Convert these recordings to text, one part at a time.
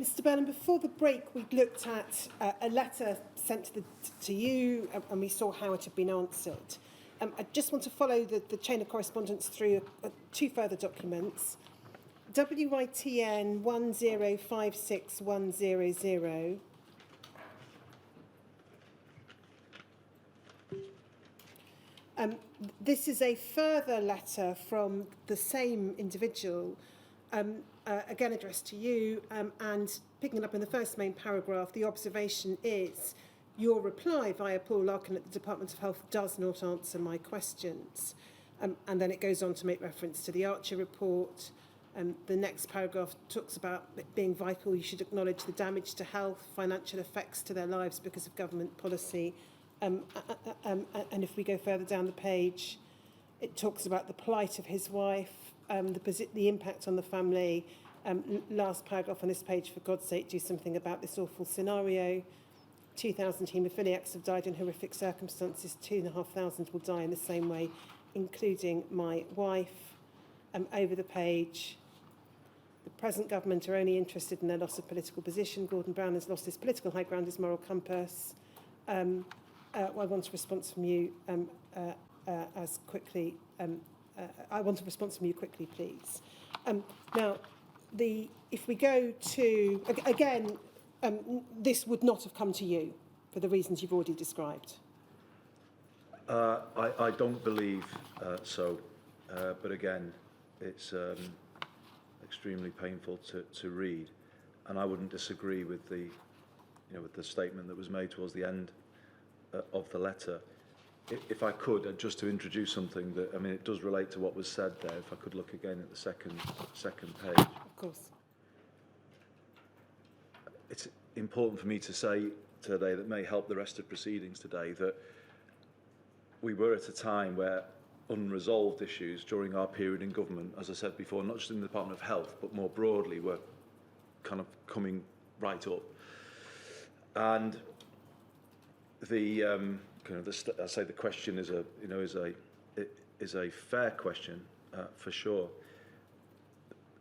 Mr. Burnham, before the break, we looked at a letter sent to you, and we saw how it had been answered. I just want to follow the chain of correspondence through two further documents. WITN 1056100. This is a further letter from the same individual, again addressed to you, and picking it up in the first main paragraph, the observation is, your reply via Paul Larkin at the Department of Health does not answer my questions. And then it goes on to make reference to the Archer report. The next paragraph talks about it being vital. You should acknowledge the damage to health, financial effects to their lives because of government policy. And if we go further down the page, it talks about the plight of his wife, the impact on the family. Last paragraph on this page, for God's sake, do something about this awful scenario. 2,000 haemophiliacs have died in horrific circumstances. 2,500 will die in the same way, including my wife. Over the page, the present government are only interested in their loss of political position. Gordon Brown has lost his political high ground, his moral compass. I want a response from you as quickly. I want a response from you quickly, please. Now, if we go to again, this would not have come to you for the reasons you've already described. I don't believe so, but again, it's extremely painful to read, and I wouldn't disagree with the statement that was made towards the end of the letter. If I could, just to introduce something that, I mean, it does relate to what was said there. If I could look again at the second page. Of course. It's important for me to say today, that may help the rest of proceedings today, that we were at a time where unresolved issues during our period in government, as I said before, not just in the Department of Health, but more broadly, were kind of coming right up. And the I say the question is a fair question for sure.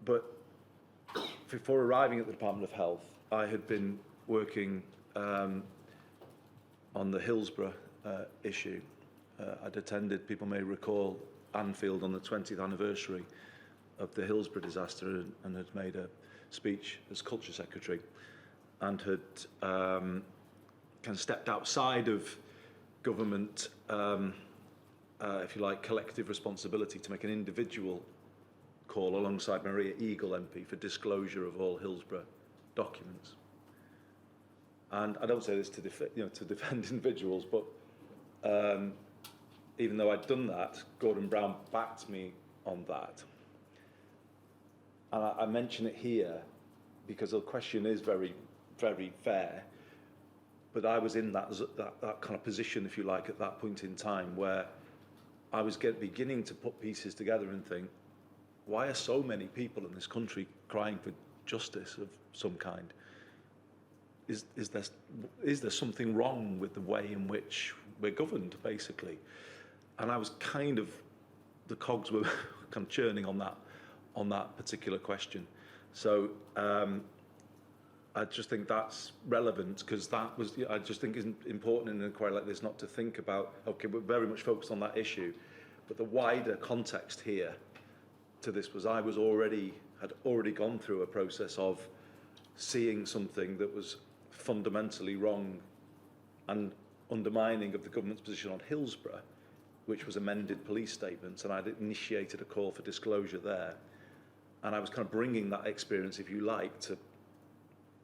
But before arriving at the Department of Health, I had been working on the Hillsborough issue. I'd attended, people may recall, Anfield on the 20th anniversary of the Hillsborough disaster, and had made a speech as Culture Secretary, and had kind of stepped outside of government, if you like, collective responsibility to make an individual call alongside Maria Eagle MP for disclosure of all Hillsborough documents. And I don't say this to defend individuals, but even though I'd done that, Gordon Brown backed me on that. And I mention it here because the question is very, very fair. But I was in that kind of position, if you like, at that point in time, where I was beginning to put pieces together and think, why are so many people in this country crying for justice of some kind? Is there something wrong with the way in which we're governed, basically? And I was the cogs were kind of churning on that particular question. So I just think that's relevant, because I just think it's important in an inquiry like this not to think about, okay, we're very much focused on that issue, but the wider context here to this was I had already gone through a process of seeing something that was fundamentally wrong and undermining of the government's position on Hillsborough, which was amended police statements, and I'd initiated a call for disclosure there. And I was kind of bringing that experience, if you like, to,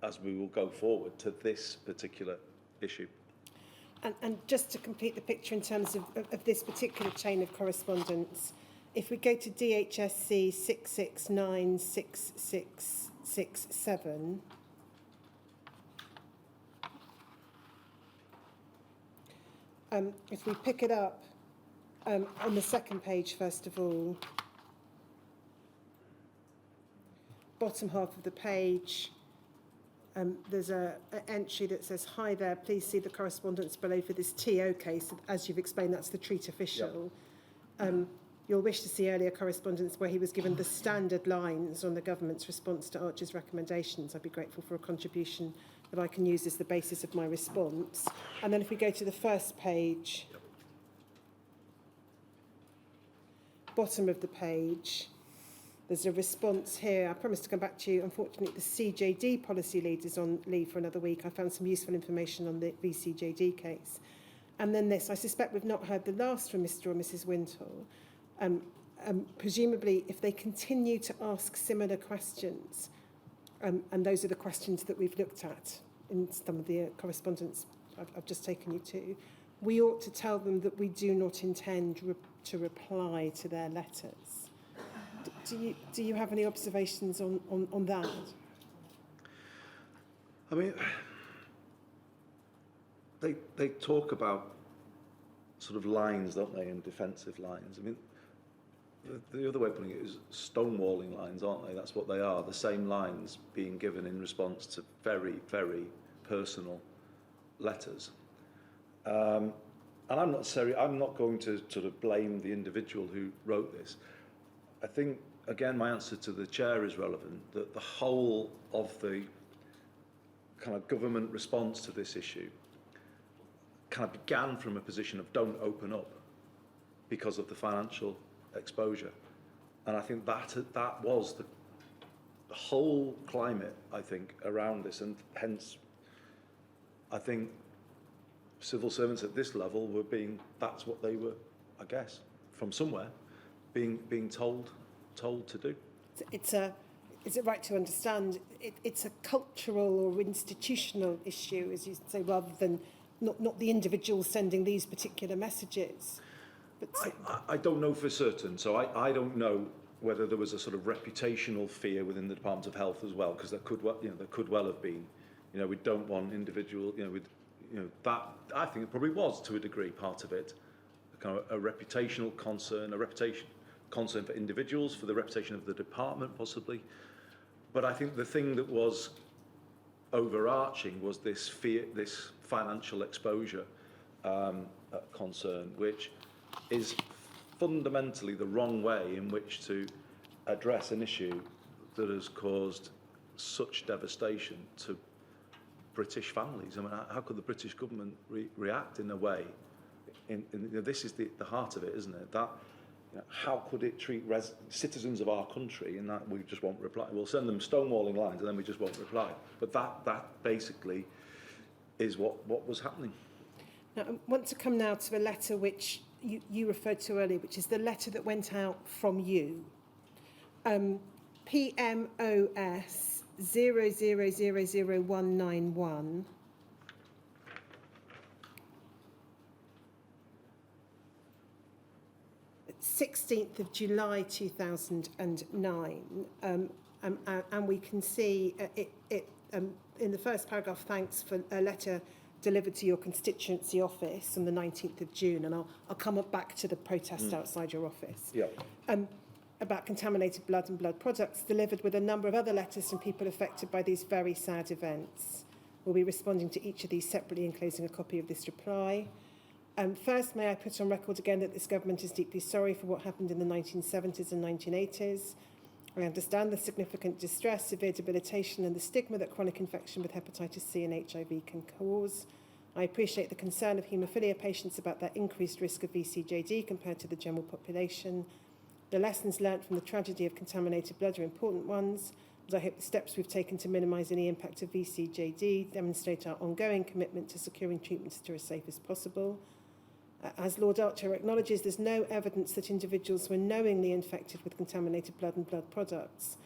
as we will go forward, to this particular issue. And just to complete the picture in terms of this particular chain of correspondence, if we go to DHSC 6696667, if we pick it up on the second page, first of all, bottom half of the page, there's an entry that says, "Hi there, please see the correspondence below for this TO case." As you've explained, that's the treat official. Yep. You'll wish to see earlier correspondence where he was given the standard lines on the government's response to Archer's recommendations. I'd be grateful for a contribution that I can use as the basis of my response. And then if we go to the first page, bottom of the page, there's a response here. I promised to come back to you. Unfortunately, the CJD policy lead is on leave for another week. I found some useful information on the VCJD case. And then this, I suspect we've not heard the last from Mr. or Mrs. Wintle. Presumably, if they continue to ask similar questions, and those are the questions that we've looked at in some of the correspondence I've just taken you to, we ought to tell them that we do not intend to reply to their letters. Do you have any observations on that? I mean, they talk about sort of lines, don't they, and defensive lines. I mean, the other way of putting it is stonewalling lines, aren't they? That's what they are, the same lines being given in response to very, very personal letters. And I'm not going to sort of blame the individual who wrote this. I think, again, my answer to the chair is relevant, that the whole of the kind of government response to this issue kind of began from a position of don't open up because of the financial exposure. And I think that was the whole climate, I think, around this, and hence I think civil servants at this level were that's what they were, I guess, from somewhere, being told to do. Is it right to understand it's a cultural or institutional issue, as you say, rather than not the individual sending these particular messages? But I don't know for certain, so I don't know whether there was a sort of reputational fear within the Department of Health as well, because there could well have been. We don't want individual, that I think it probably was to a degree part of it, kind of a reputational concern, concern for individuals, for the reputation of the department possibly. But I think the thing that was overarching was this fear, this financial exposure concern, which is fundamentally the wrong way in which to address an issue that has caused such devastation to British families. I mean, how could the British government react in a way? This is the heart of it, isn't it? That how could it treat citizens of our country in that we just won't reply? We'll send them stonewalling lines and then we just won't reply. But that basically is what was happening. Now, I want to come now to a letter which you referred to earlier, which is the letter that went out from you. PMOS 0000191. 16th of July 2009, and we can see in the first paragraph, thanks for a letter delivered to your constituency office on the 19th of June, and I'll come back to the protest outside your office. Yeah. About contaminated blood and blood products, delivered with a number of other letters from people affected by these very sad events. We'll be responding to each of these separately, enclosing a copy of this reply. First, may I put on record again that this government is deeply sorry for what happened in the 1970s and 1980s. I understand the significant distress, severe debilitation and the stigma that chronic infection with hepatitis C and HIV can cause. I appreciate the concern of haemophilia patients about their increased risk of VCJD compared to the general population. The lessons learnt from the tragedy of contaminated blood are important ones, but I hope the steps we've taken to minimise any impact of VCJD demonstrate our ongoing commitment to securing treatments that are as safe as possible. As Lord Archer acknowledges, there's no evidence that individuals were knowingly infected with contaminated blood and blood products.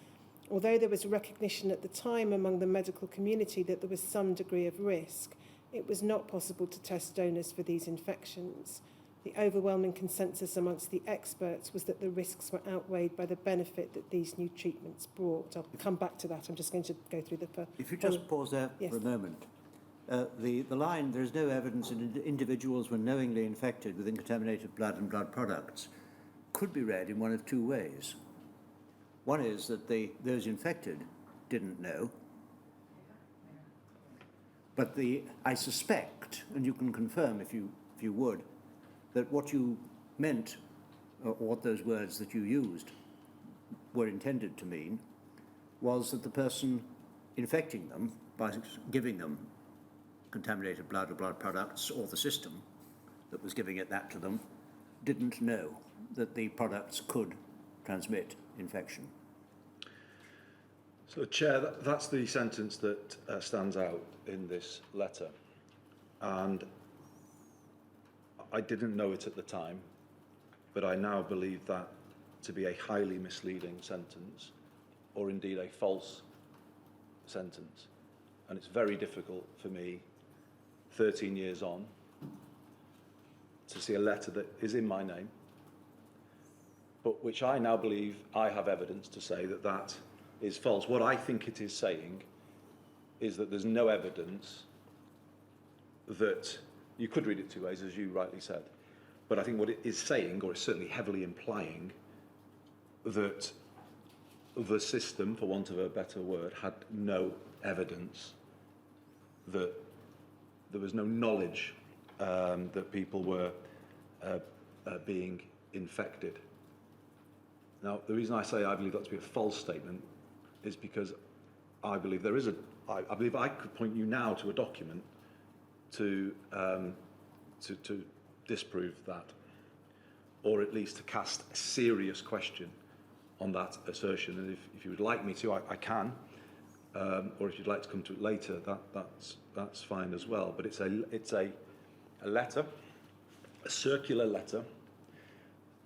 Although there was recognition at the time among the medical community that there was some degree of risk, it was not possible to test donors for these infections. The overwhelming consensus amongst the experts was that the risks were outweighed by the benefit that these new treatments brought. I'll come back to that. I'm just going to go through the... If you just pause there for a moment. The line, there is no evidence that individuals were knowingly infected with contaminated blood and blood products, could be read in one of two ways. One is that those infected didn't know, but I suspect, and you can confirm if you would, that what you meant what those words that you used were intended to mean, was that the person infecting them by giving them contaminated blood or blood products, or the system that was giving it that to them, didn't know that the products could transmit infection. So, Chair, that's the sentence that stands out in this letter. And I didn't know it at the time, but I now believe that to be a highly misleading sentence, or indeed a false sentence. And it's very difficult for me, 13 years on, to see a letter that is in my name, but which I now believe I have evidence to say that that is false. What I think it is saying is that there's no evidence that, you could read it two ways, as you rightly said, but I think what it is saying, or is certainly heavily implying, that the system, for want of a better word, had no evidence, that there was no knowledge that people were being infected. Now, the reason I say I believe that to be a false statement is because I believe there is I believe I could point you now to a document to disprove that, or at least to cast a serious question on that assertion. And if you would like me to, I can, or if you'd like to come to it later, that's fine as well. But it's a letter, a circular letter.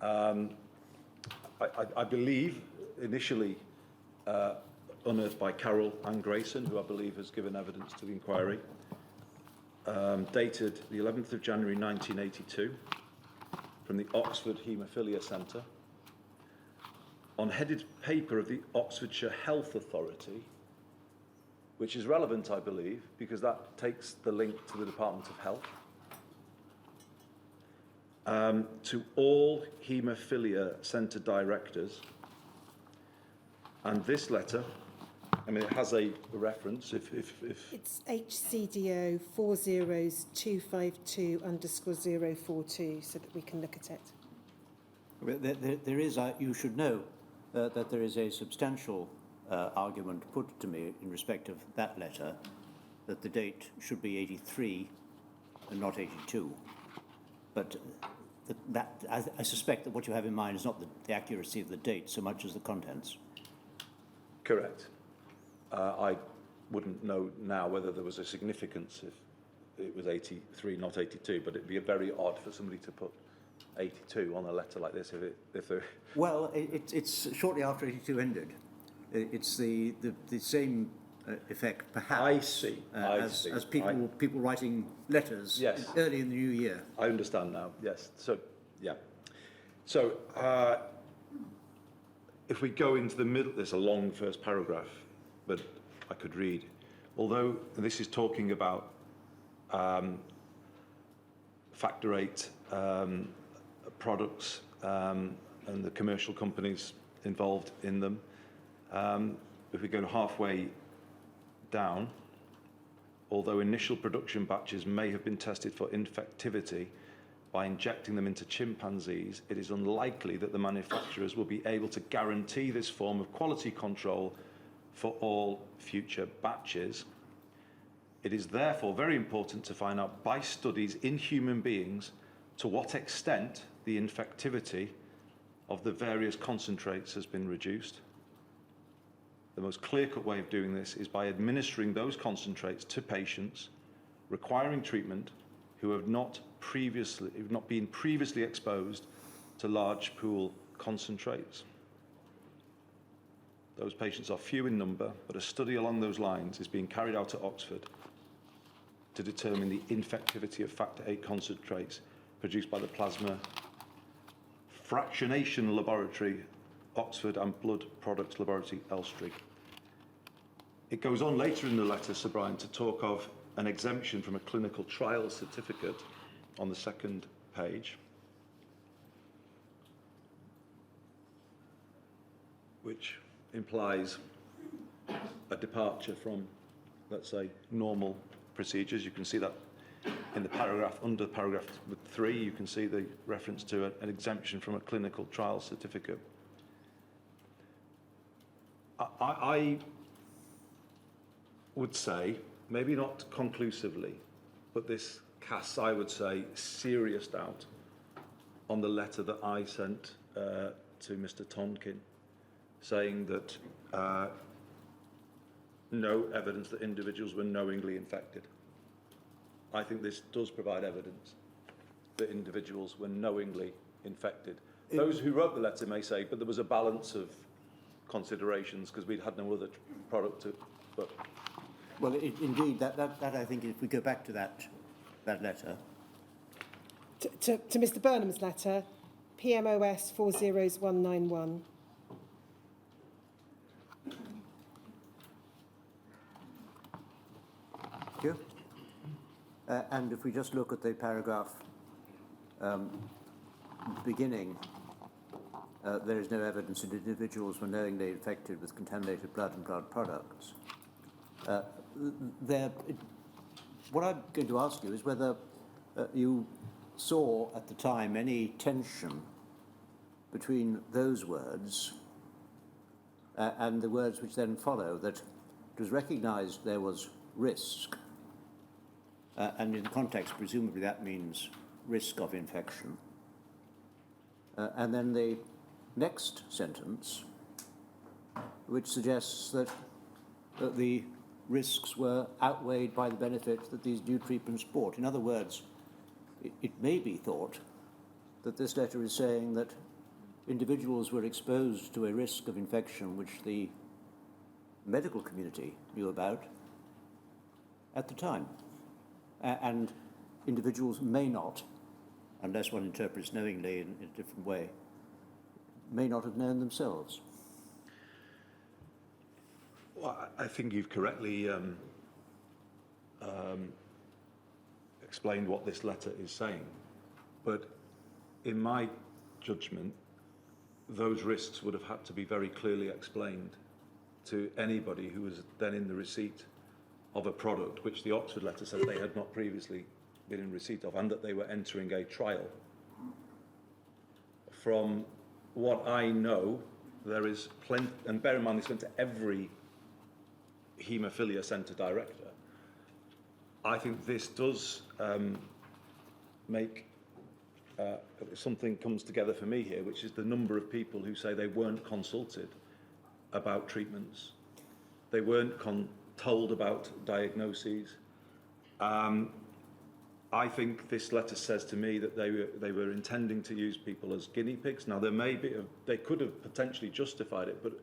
I believe initially unearthed by Carol Ann Grayson, who I believe has given evidence to the inquiry, dated the 11th of January 1982, from the Oxford Haemophilia Centre, on headed paper of the Oxfordshire Health Authority, which is relevant, I believe, because that takes the link to the Department of Health, to all haemophilia centre directors. And this letter, I mean, it has a reference. If It's HCDO 40252_042, so that we can look at it. There is, you should know that there is a substantial argument put to me in respect of that letter, that the date should be 83 and not 82. But I suspect that what you have in mind is not the accuracy of the date so much as the contents. Correct. I wouldn't know now whether there was a significance if it was 83, not 82, but it'd be very odd for somebody to put 82 on a letter like this if they're... Well, it's shortly after 82 ended. It's the same effect, perhaps. I see. As people writing letters, yes, early in the new year. I understand now. Yes. So, yeah. So, if we go into the middle, there's a long first paragraph, but I could read. Although this is talking about factor 8 products and the commercial companies involved in them. If we go halfway down, although initial production batches may have been tested for infectivity by injecting them into chimpanzees, it is unlikely that the manufacturers will be able to guarantee this form of quality control for all future batches. It is therefore very important to find out by studies in human beings to what extent the infectivity of the various concentrates has been reduced. The most clear-cut way of doing this is by administering those concentrates to patients requiring treatment who have not been previously exposed to large pool concentrates. Those patients are few in number, but a study along those lines is being carried out at Oxford to determine the infectivity of factor 8 concentrates produced by the plasma fractionation laboratory, Oxford, and blood products laboratory, Elstree. It goes on later in the letter, Sir Brian, to talk of an exemption from a clinical trial certificate on the second page, which implies a departure from, let's say, normal procedures. You can see that in the paragraph, under paragraph 3, you can see the reference to an exemption from a clinical trial certificate. I would say, maybe not conclusively, but this casts, I would say, serious doubt on the letter that I sent to Mr. Tonkin, saying that no evidence that individuals were knowingly infected. I think this does provide evidence that individuals were knowingly infected. Those who wrote the letter may say, but there was a balance of considerations because we'd had no other product to, but... Well, indeed, that I think, if we go back to that letter... To Mr. Burnham's letter, PMOS 40191. Thank you. And if we just look at the paragraph beginning, there is no evidence that individuals were knowingly infected with contaminated blood and blood products. What I'm going to ask you is whether you saw at the time any tension between those words and the words which then follow, that it was recognised there was risk, and in the context presumably that means risk of infection, and then the next sentence which suggests that the risks were outweighed by the benefit that these new treatments brought. In other words, it may be thought that this letter is saying that individuals were exposed to a risk of infection which the medical community knew about at the time. And individuals may not, unless one interprets knowingly in a different way, may not have known themselves. Well, I think you've correctly explained what this letter is saying, but in my judgment, those risks would have had to be very clearly explained to anybody who was then in the receipt of a product which the Oxford letter said they had not previously been in receipt of, and that they were entering a trial. From what I know, there is plenty, and bear in mind this went to every haemophilia centre director. I think this does make something comes together for me here, which is the number of people who say they weren't consulted about treatments, they weren't told about diagnoses. I think this letter says to me that they were intending to use people as guinea pigs. Now, they could have potentially justified it, but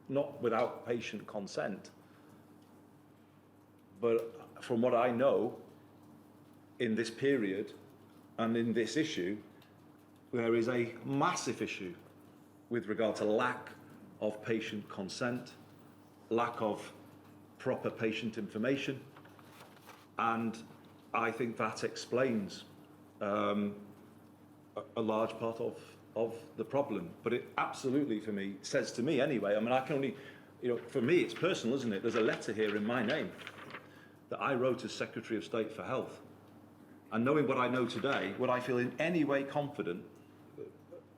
not without patient consent. But from what I know, in this period and in this issue, there is a massive issue with regard to lack of patient consent, lack of proper patient information, and I think that explains a large part of the problem. But it absolutely, for me, says to me anyway, I mean, I can only, for me, it's personal, isn't it? There's a letter here in my name that I wrote as Secretary of State for Health. And knowing what I know today, would I feel in any way confident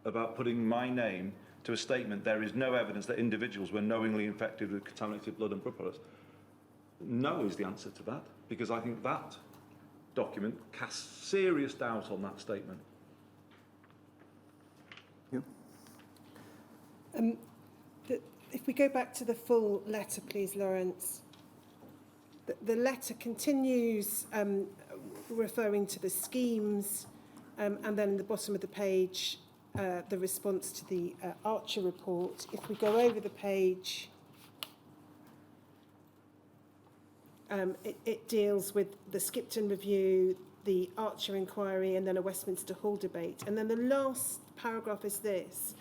about putting my name to a statement, there is no evidence that individuals were knowingly infected with contaminated blood and blood products? No is the answer to that, because I think that document casts serious doubt on that statement. Yeah. If we go back to the full letter, please, Lawrence. The letter continues referring to the schemes, and then at the bottom of the page, the response to the Archer report. If we go over the page, it deals with the Skipton review, the Archer inquiry, and then a Westminster Hall debate. And then the last paragraph is this: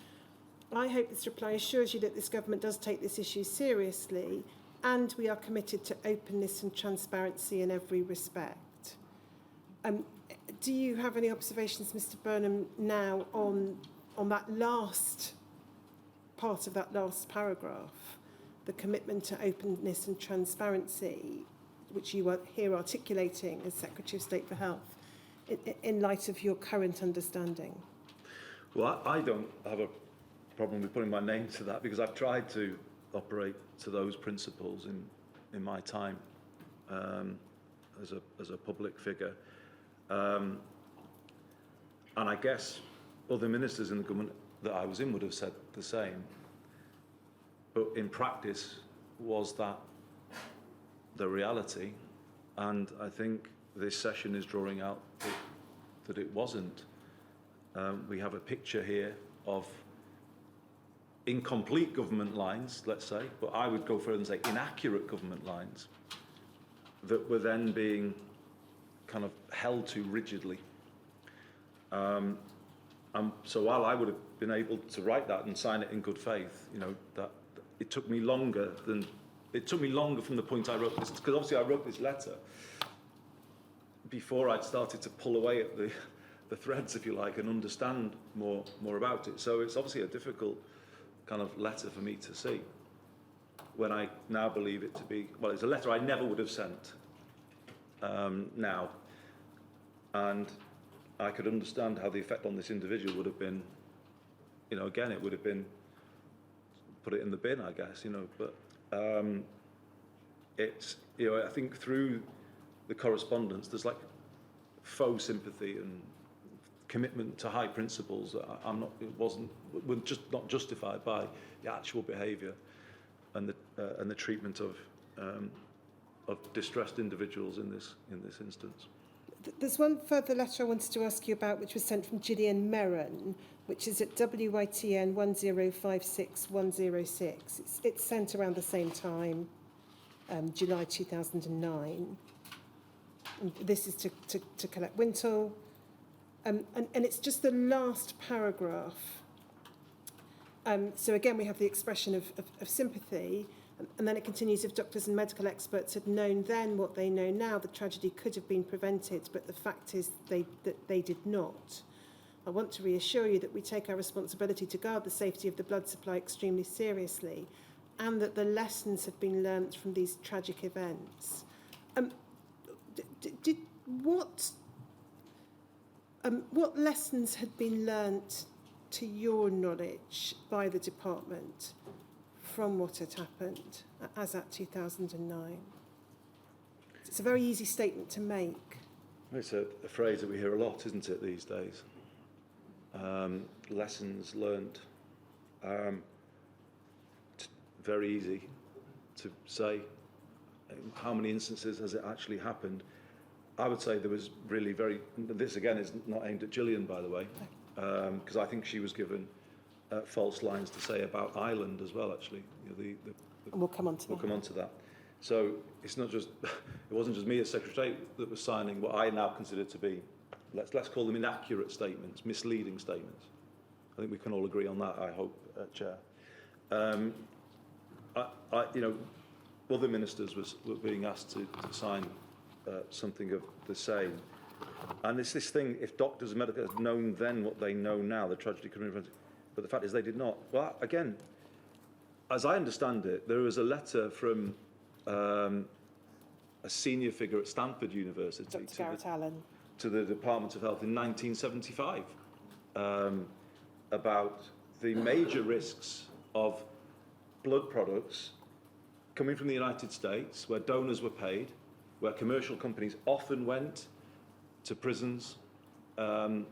I hope this reply assures you that this government does take this issue seriously, and we are committed to openness and transparency in every respect. Do you have any observations, Mr. Burnham, now on that last part of that last paragraph, the commitment to openness and transparency, which you are here articulating as Secretary of State for Health? in light of your current understanding? Well, I don't have a problem with putting my name to that because I've tried to operate to those principles in my time as a public figure. And I guess other ministers in the government that I was in would have said the same. But in practice, was that the reality? And I think this session is drawing out that it wasn't. We have a picture here of incomplete government lines, let's say, but I would go further and say inaccurate government lines that were then being kind of held to rigidly. So while I would have been able to write that and sign it in good faith, you know, that it took me longer from the point I wrote this, because obviously I wrote this letter before I'd started to pull away at the threads, if you like, and understand more about it. So it's obviously a difficult kind of letter for me to see when I now believe it to be, well, it's a letter I never would have sent now. And I could understand how the effect on this individual would have been, you know, again, it would have been, put it in the bin, I guess, you know, but it's, you know, I think through the correspondence, there's like faux sympathy and commitment to high principles that were just not justified by the actual behaviour and the treatment of distressed individuals in this instance. There's one further letter I wanted to ask you about, which was sent from Gillian Merron, which is at WYTN 1056106. It's sent around the same time, July 2009. And this is to Colette Wintle. And it's just the last paragraph. So again, we have the expression of sympathy, and then it continues, if doctors and medical experts had known then what they know now, the tragedy could have been prevented, but the fact is that they did not. I want to reassure you that we take our responsibility to guard the safety of the blood supply extremely seriously, and that the lessons have been learnt from these tragic events. What lessons had been learnt, to your knowledge, by the department from what had happened as at 2009? It's a very easy statement to make. It's a phrase that we hear a lot, isn't it, these days? Lessons learnt. Very easy to say. How many instances has it actually happened? I would say there was really this again is not aimed at Gillian, by the way, because I think she was given false lines to say about Ireland as well, actually. You know, and we'll come on to that. So it's not just, it wasn't just me as Secretary of State that was signing what I now consider to be, let's call them inaccurate statements, misleading statements. I think we can all agree on that, I hope, Chair. You know, other ministers were being asked to sign something of the same. And it's this thing, if doctors and medical had known then what they know now, the tragedy could have been prevented. But the fact is they did not. Well, again, as I understand it, there was a letter from a senior figure at Stanford University Dr. Garrett Allen to the Department of Health in 1975 about the major risks of blood products coming from the United States, where donors were paid, where commercial companies often went to prisons and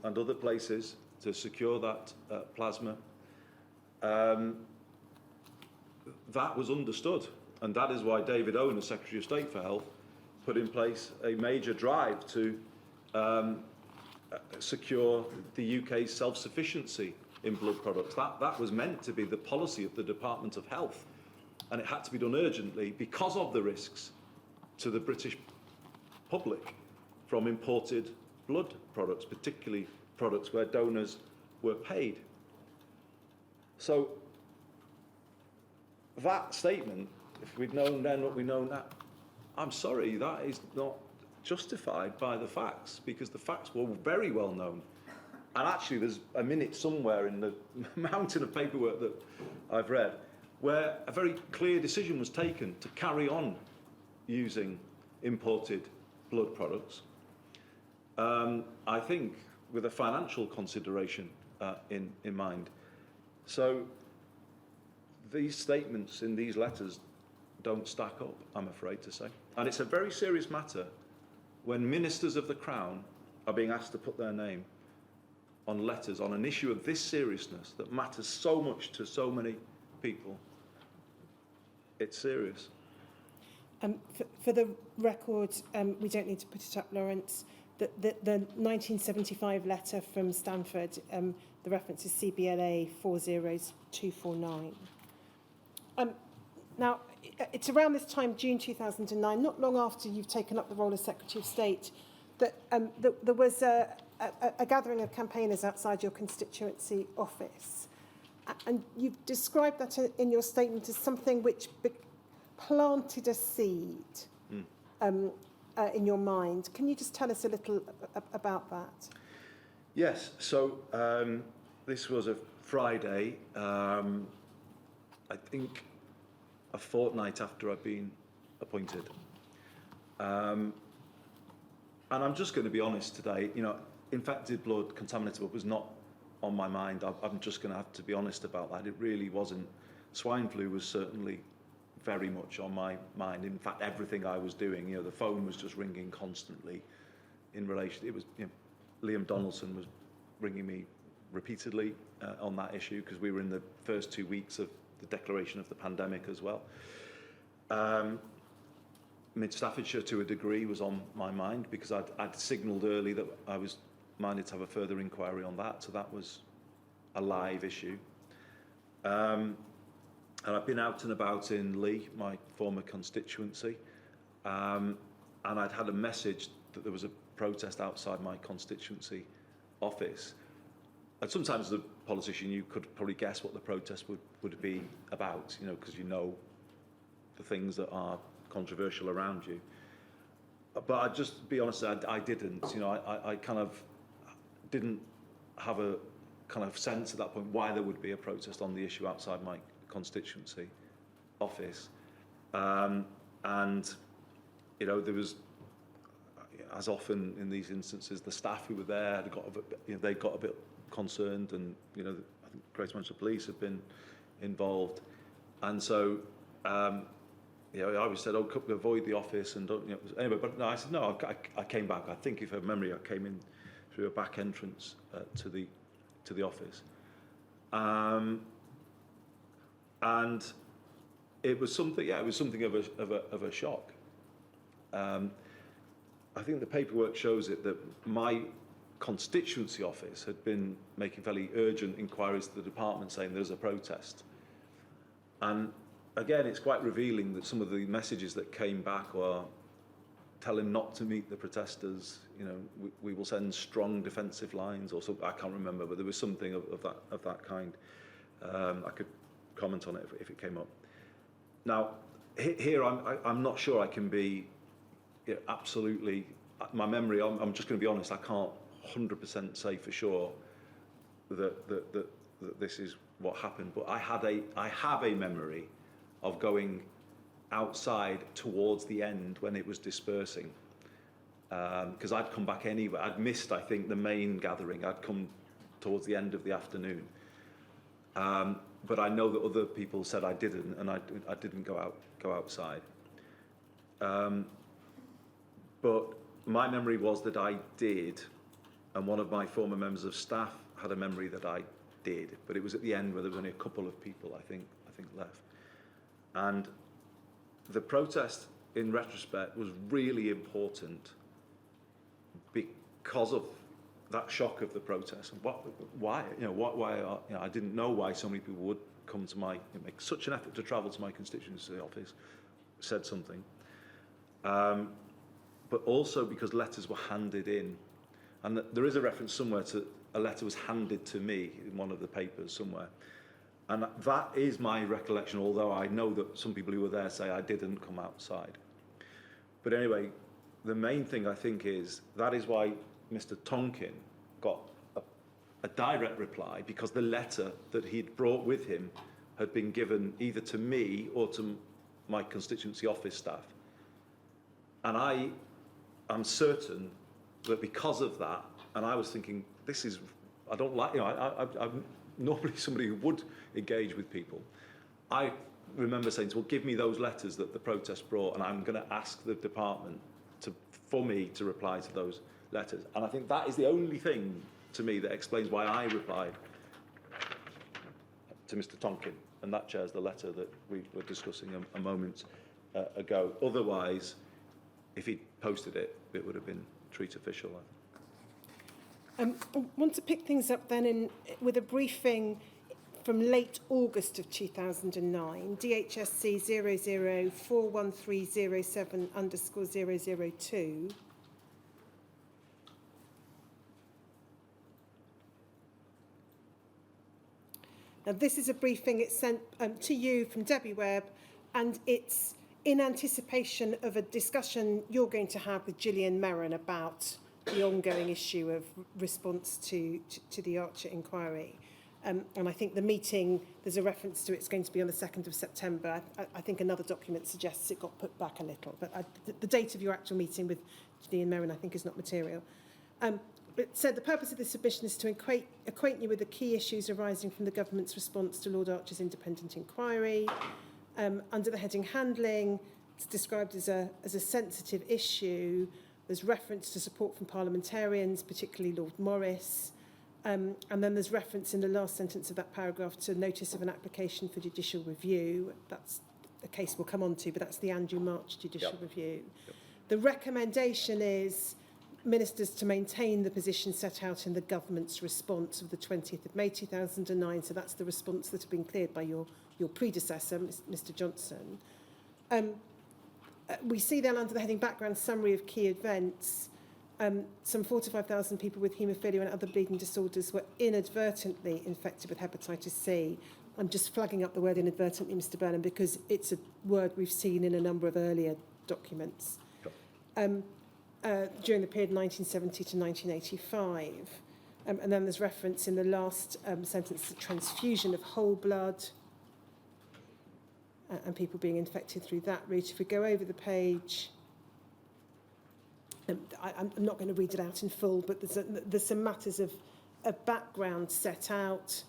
other places to secure that plasma. That was understood, and that is why David Owen, as Secretary of State for Health, put in place a major drive to secure the UK's self-sufficiency in blood products. That was meant to be the policy of the Department of Health, and it had to be done urgently because of the risks to the British public from imported blood products, particularly products where donors were paid. So that statement, if we'd known then what we know now, I'm sorry, that is not justified by the facts, because the facts were very well known. And actually there's a minute somewhere in the mountain of paperwork that I've read where a very clear decision was taken to carry on using imported blood products. I think with a financial consideration in mind. So these statements in these letters don't stack up, I'm afraid to say. And it's a very serious matter when ministers of the Crown are being asked to put their name on letters on an issue of this seriousness that matters so much to so many people. It's serious. For the record, we don't need to put it up, Lawrence. The 1975 letter from Stanford, the reference is CBLA 40249. Now, it's around this time, June 2009, not long after you've taken up the role as Secretary of State, that there was a gathering of campaigners outside your constituency office. And you've described that in your statement as something which planted a seed in your mind. Can you just tell us a little about that? Yes, so this was a Friday, I think a fortnight after I've been appointed. And I'm just going to be honest today, you know, infected blood, contaminated blood was not on my mind. I'm just going to have to be honest about that. It really wasn't. Swine flu was certainly very much on my mind. In fact, everything I was doing, you know, the phone was just ringing constantly in relation. It was, you know, Liam Donaldson was ringing me repeatedly on that issue because we were in the first 2 weeks of the declaration of the pandemic as well. Mid-Staffordshire, to a degree, was on my mind because I'd signalled early that I was minded to have a further inquiry on that, so that was a live issue. And I've been out and about in Lee, my former constituency, and I'd had a message that there was a protest outside my constituency office. And sometimes as a politician, you could probably guess what the protest would be about, you know, because you know the things that are controversial around you. But I'd just be honest, I didn't, you know, I kind of didn't have a kind of sense at that point why there would be a protest on the issue outside my constituency office. And, you know, there was, as often in these instances, the staff who were there, they got a bit concerned, and, you know, I think Greater Manchester Police have been involved. And so, you know, I always said, oh, avoid the office and don't, you know, anyway, but no, I said, no, I came back. I think, if I have memory, I came in through a back entrance to the office. And it was something, yeah, it was something of a shock. I think the paperwork shows it that my constituency office had been making fairly urgent inquiries to the department saying there's a protest. And again, it's quite revealing that some of the messages that came back were, tell him not to meet the protesters, you know, we will send strong defensive lines or something. I can't remember, but there was something of that kind. I could comment on it if it came up. Now, here I'm not sure I can be, you know, absolutely, my memory, I'm just going to be honest, I can't 100% say for sure that this is what happened, but I have a memory of going outside towards the end when it was dispersing, because I'd come back anyway. I'd missed, I think, the main gathering. I'd come towards the end of the afternoon, but I know that other people said I didn't, and I didn't go outside. But my memory was that I did, and one of my former members of staff had a memory that I did, but it was at the end where there was only a couple of people, I think left. And the protest, in retrospect, was really important because of that shock of the protest. And why? I didn't know why so many people would come to make such an effort to travel to my constituency office, said something. But also because letters were handed in. And there is a reference somewhere to a letter was handed to me in one of the papers somewhere. And that is my recollection, although I know that some people who were there say I didn't come outside. But anyway, the main thing I think is that is why Mr. Tonkin got a direct reply, because the letter that he'd brought with him had been given either to me or to my constituency office staff. And I am certain that because of that, and I was thinking, this is, I don't like, I'm normally somebody who would engage with people. I remember saying, well, give me those letters that the protest brought, and I'm going to ask the department for me to reply to those letters. And I think that is the only thing to me that explains why I replied to Mr. Tonkin, and that chairs the letter that we were discussing a moment ago. Otherwise, if he'd posted it, it would have been treat official. I want to pick things up then with a briefing from late August of 2009, DHSC 0041307002. Now, this is a briefing it's sent to you from Debbie Webb, and it's in anticipation of a discussion you're going to have with Gillian Merron about the ongoing issue of response to the Archer inquiry. And I think the meeting, there's a reference to it's going to be on the 2nd of September. I think another document suggests it got put back a little, but the date of your actual meeting with Gillian Merron, I think, is not material. It said the purpose of this submission is to acquaint you with the key issues arising from the government's response to Lord Archer's independent inquiry. Under the heading handling, it's described as a sensitive issue. There's reference to support from parliamentarians, particularly Lord Morris. And then there's reference in the last sentence of that paragraph to notice of an application for judicial review. That's a case we'll come on to, but that's the Andrew March judicial review. Yep. The recommendation is ministers to maintain the position set out in the government's response of the 20th of May 2009. So that's the response that had been cleared by your predecessor, Mr. Johnson. We see then under the heading background summary of key events, some 45,000 people with haemophilia and other bleeding disorders were inadvertently infected with hepatitis C. I'm just flagging up the word inadvertently, Mr. Burnham, because it's a word we've seen in a number of earlier documents. During the period 1970 to 1985. And then there's reference in the last sentence to transfusion of whole blood and people being infected through that route. If we go over the page, I'm not going to read it out in full, but there's some matters of background set out.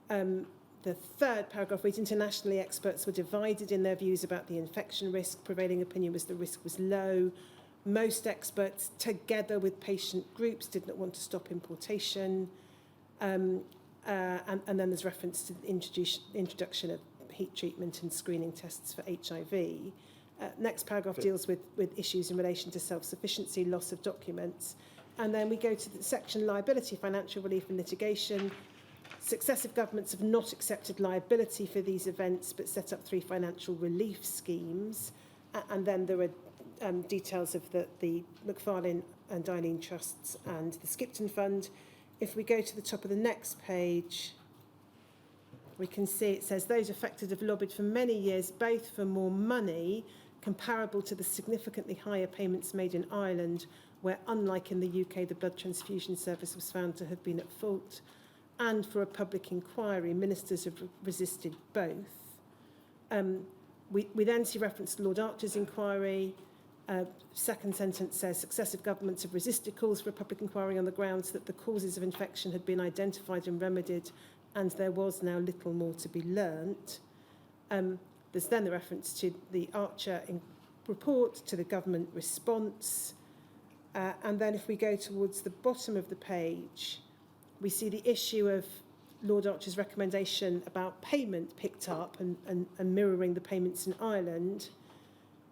The third paragraph reads, internationally, experts were divided in their views about the infection risk. Prevailing opinion was the risk was low. Most experts, together with patient groups, did not want to stop importation. And then there's reference to the introduction of heat treatment and screening tests for HIV. Next paragraph deals with issues in relation to self-sufficiency, loss of documents. And then we go to the section liability, financial relief and litigation. Successive governments have not accepted liability for these events, but set up 3 financial relief schemes. And then there are details of the Macfarlane and Eileen Trusts and the Skipton Fund. If we go to the top of the next page, we can see it says those affected have lobbied for many years, both for more money, comparable to the significantly higher payments made in Ireland, where, unlike in the UK, the blood transfusion service was found to have been at fault, and for a public inquiry. Ministers have resisted both. We then see reference to Lord Archer's inquiry. Second sentence says successive governments have resisted calls for a public inquiry on the grounds that the causes of infection had been identified and remedied, and there was now little more to be learnt. There's then the reference to the Archer report, to the government response. And then if we go towards the bottom of the page, we see the issue of Lord Archer's recommendation about payment picked up and mirroring the payments in Ireland.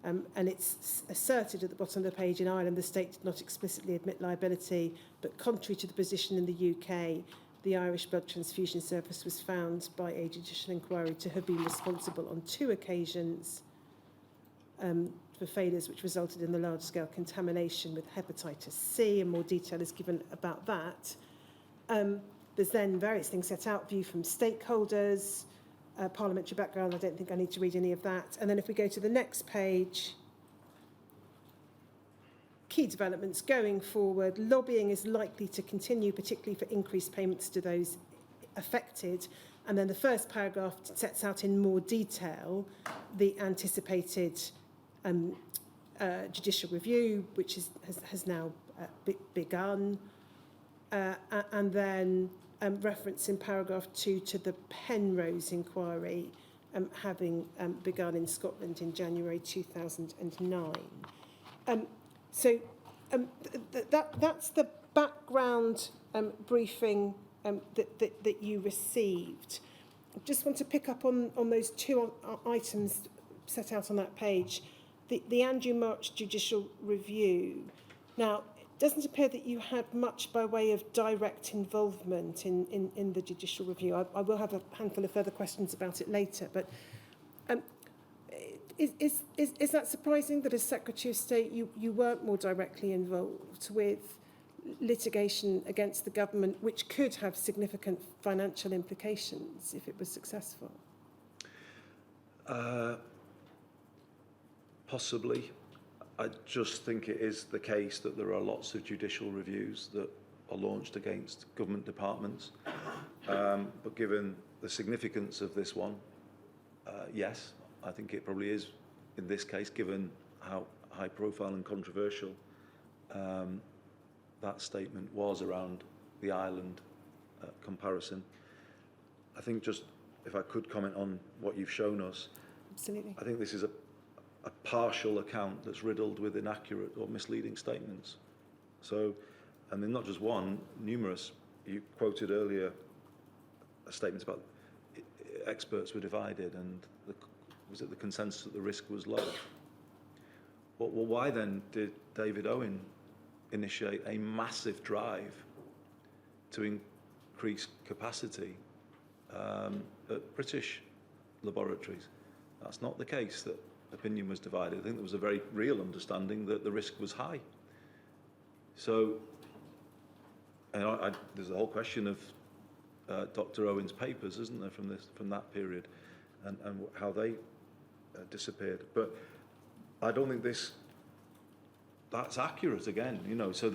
And it's asserted at the bottom of the page, in Ireland, the state did not explicitly admit liability, but contrary to the position in the UK, the Irish Blood Transfusion Service was found by a judicial inquiry to have been responsible on 2 occasions for failures which resulted in the large-scale contamination with hepatitis C, and more detail is given about that. There's then various things set out, view from stakeholders, parliamentary background. I don't think I need to read any of that. And then if we go to the next page, key developments going forward. Lobbying is likely to continue, particularly for increased payments to those affected. And then the first paragraph sets out in more detail the anticipated judicial review, which has now begun, and then reference in paragraph 2 to the Penrose inquiry having begun in Scotland in January 2009. That's the background briefing that you received. I just want to pick up on those two items set out on that page. The Andrew March judicial review. Now, it doesn't appear that you had much by way of direct involvement in the judicial review. I will have a handful of further questions about it later, but is that surprising that as Secretary of State you weren't more directly involved with litigation against the government, which could have significant financial implications if it was successful? Possibly. I just think it is the case that there are lots of judicial reviews that are launched against government departments. But given the significance of this one, yes, I think it probably is in this case, given how high profile and controversial that statement was around the Ireland comparison. I think just, if I could comment on what you've shown us. Absolutely. I think this is a partial account that's riddled with inaccurate or misleading statements. So, and then not just one, numerous. You quoted earlier statements about experts were divided and was it the consensus that the risk was low? Well, why then did David Owen initiate a massive drive to increase capacity at British laboratories? That's not the case that opinion was divided. I think there was a very real understanding that the risk was high. So, there's a whole question of Dr. Owen's papers, isn't there, from that period, and how they disappeared. But I don't think that's accurate again. So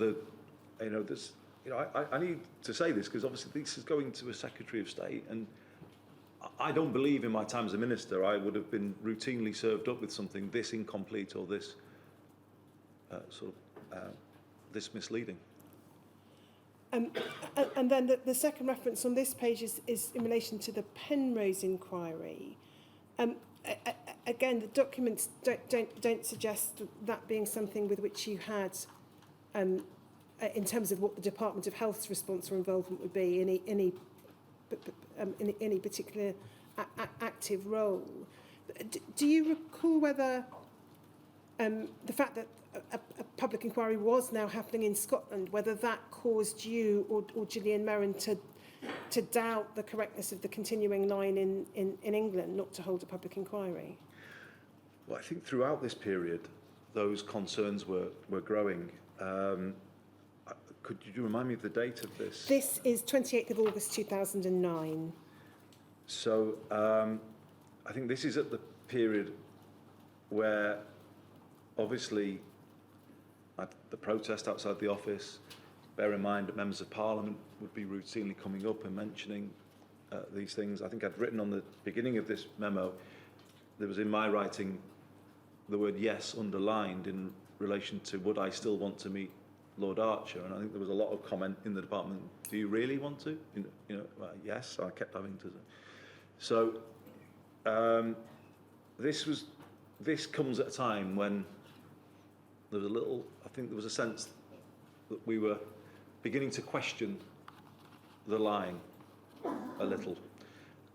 I need to say this because obviously this is going to a Secretary of State, and I don't believe in my time as a minister I would have been routinely served up with something this incomplete or this this misleading. And then the second reference on this page is in relation to the Penrose inquiry. Again, the documents don't suggest that being something with which you had, in terms of what the Department of Health's response or involvement would be, any particular active role. Do you recall whether the fact that a public inquiry was now happening in Scotland, whether that caused you or Gillian Merrin to doubt the correctness of the continuing line in England not to hold a public inquiry? Well, I think throughout this period, those concerns were growing. Could you remind me of the date of this? This is 28th of August 2009. So I think this is at the period where obviously at the protest outside the office, bear in mind that members of Parliament would be routinely coming up and mentioning these things. I think I'd written on the beginning of this memo, there was in my writing the word yes underlined in relation to would I still want to meet Lord Archer, and I think there was a lot of comment in the department, do you really want to? Well, yes, I kept having to. So this comes at a time when there was there was a sense that we were beginning to question the line a little,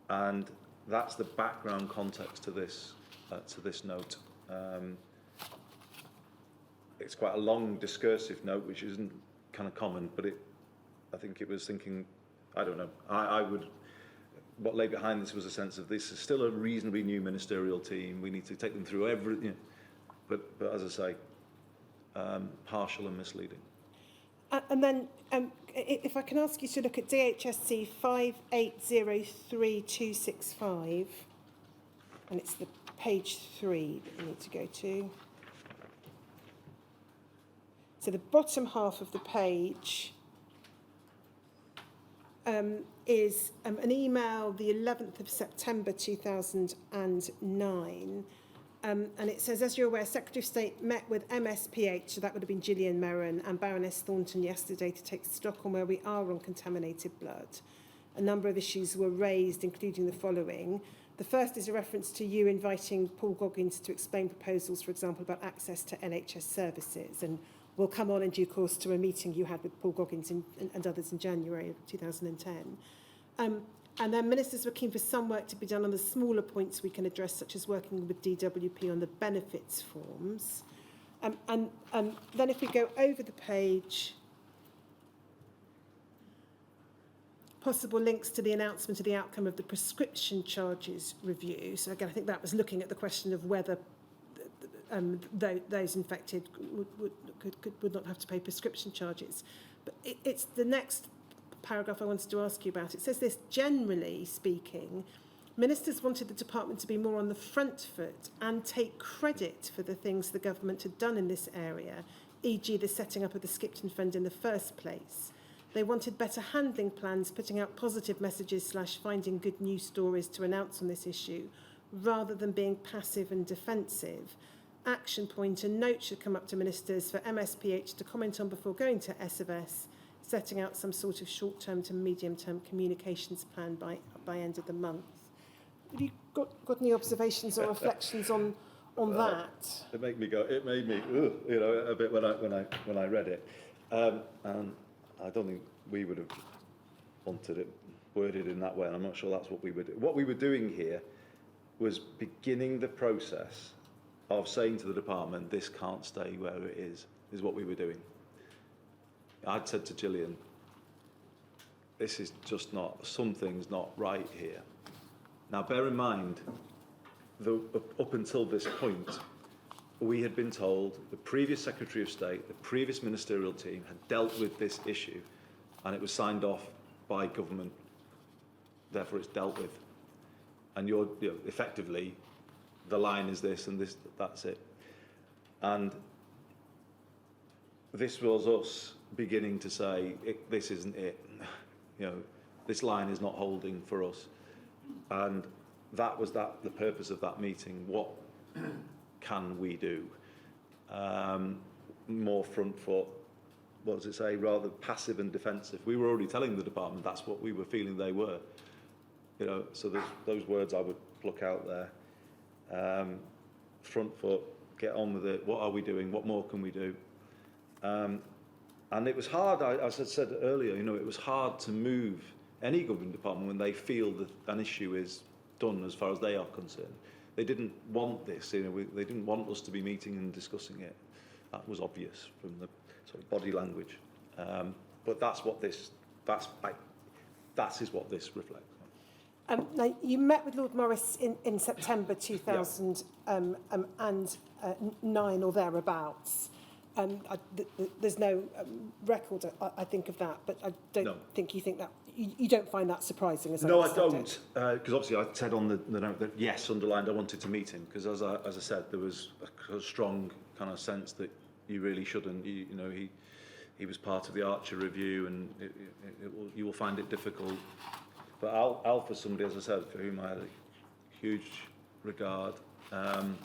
and that's the background context to this note. It's quite a long discursive note, which isn't kind of common, but I think it was thinking, I don't know, what lay behind this was a sense of this is still a reasonably new ministerial team, we need to take them through everything, but as I say, partial and misleading. And then, if I can ask you to look at DHSC 5803265, and it's the page 3 that you need to go to. So the bottom half of the page is an email the 11th of September 2009 And it says, as you're aware, Secretary of State met with MSPH, so that would have been Gillian Merron, and Baroness Thornton yesterday to take stock on where we are on contaminated blood. A number of issues were raised, including the following. The first is a reference to you inviting Paul Goggins to explain proposals, for example, about access to NHS services. And we'll come on in due course to a meeting you had with Paul Goggins and others in January of 2010. And then ministers were keen for some work to be done on the smaller points we can address, such as working with DWP on the benefits forms. And then if we go over the page, possible links to the announcement of the outcome of the prescription charges review. So again, I think that was looking at the question of whether those infected would not have to pay prescription charges. But it's the next paragraph I wanted to ask you about. It says this, generally speaking, ministers wanted the department to be more on the front foot and take credit for the things the government had done in this area, e.g. the setting up of the Skipton Fund in the first place. They wanted better handling plans, putting out positive messages / finding good news stories to announce on this issue, rather than being passive and defensive. Action point, a note should come up to ministers for MSPH to comment on before going to S&S, setting out some sort of short-term to medium-term communications plan by end of the month. Have you got any observations or reflections on that? It made me a bit when I read it, and I don't think we would have wanted it worded in that way, and I'm not sure that's what we would do. What we were doing here was beginning the process of saying to the department, this can't stay where it is what we were doing. I'd said to Gillian, this is just not, something's not right here. Now, bear in mind, up until this point, we had been told the previous Secretary of State, the previous ministerial team had dealt with this issue, and it was signed off by government. Therefore, it's dealt with. And effectively, the line is this, and this, that's it. And this was us beginning to say, this isn't it. This line is not holding for us. And that was the purpose of that meeting. What can we do? More front foot, what does it say, rather passive and defensive. We were already telling the department that's what we were feeling they were. So those words I would pluck out there. Front foot, get on with it. What are we doing? What more can we do? And it was hard, as I said earlier, it was hard to move any government department when they feel that an issue is done as far as they are concerned. They didn't want this, they didn't want us to be meeting and discussing it. That was obvious from the sort of body language. But that is what this reflects. Now, you met with Lord Morris in September 2009 or thereabouts. There's no record, I think, of that, but I don't think you think that. You don't find that surprising, as I don't, because obviously I said on the note that yes, underlined I wanted to meet him, because as I said, there was a strong kind of sense that you really shouldn't. He was part of the Archer review, and you will find it difficult. But Alf was somebody, as I said, for whom I had a huge regard, and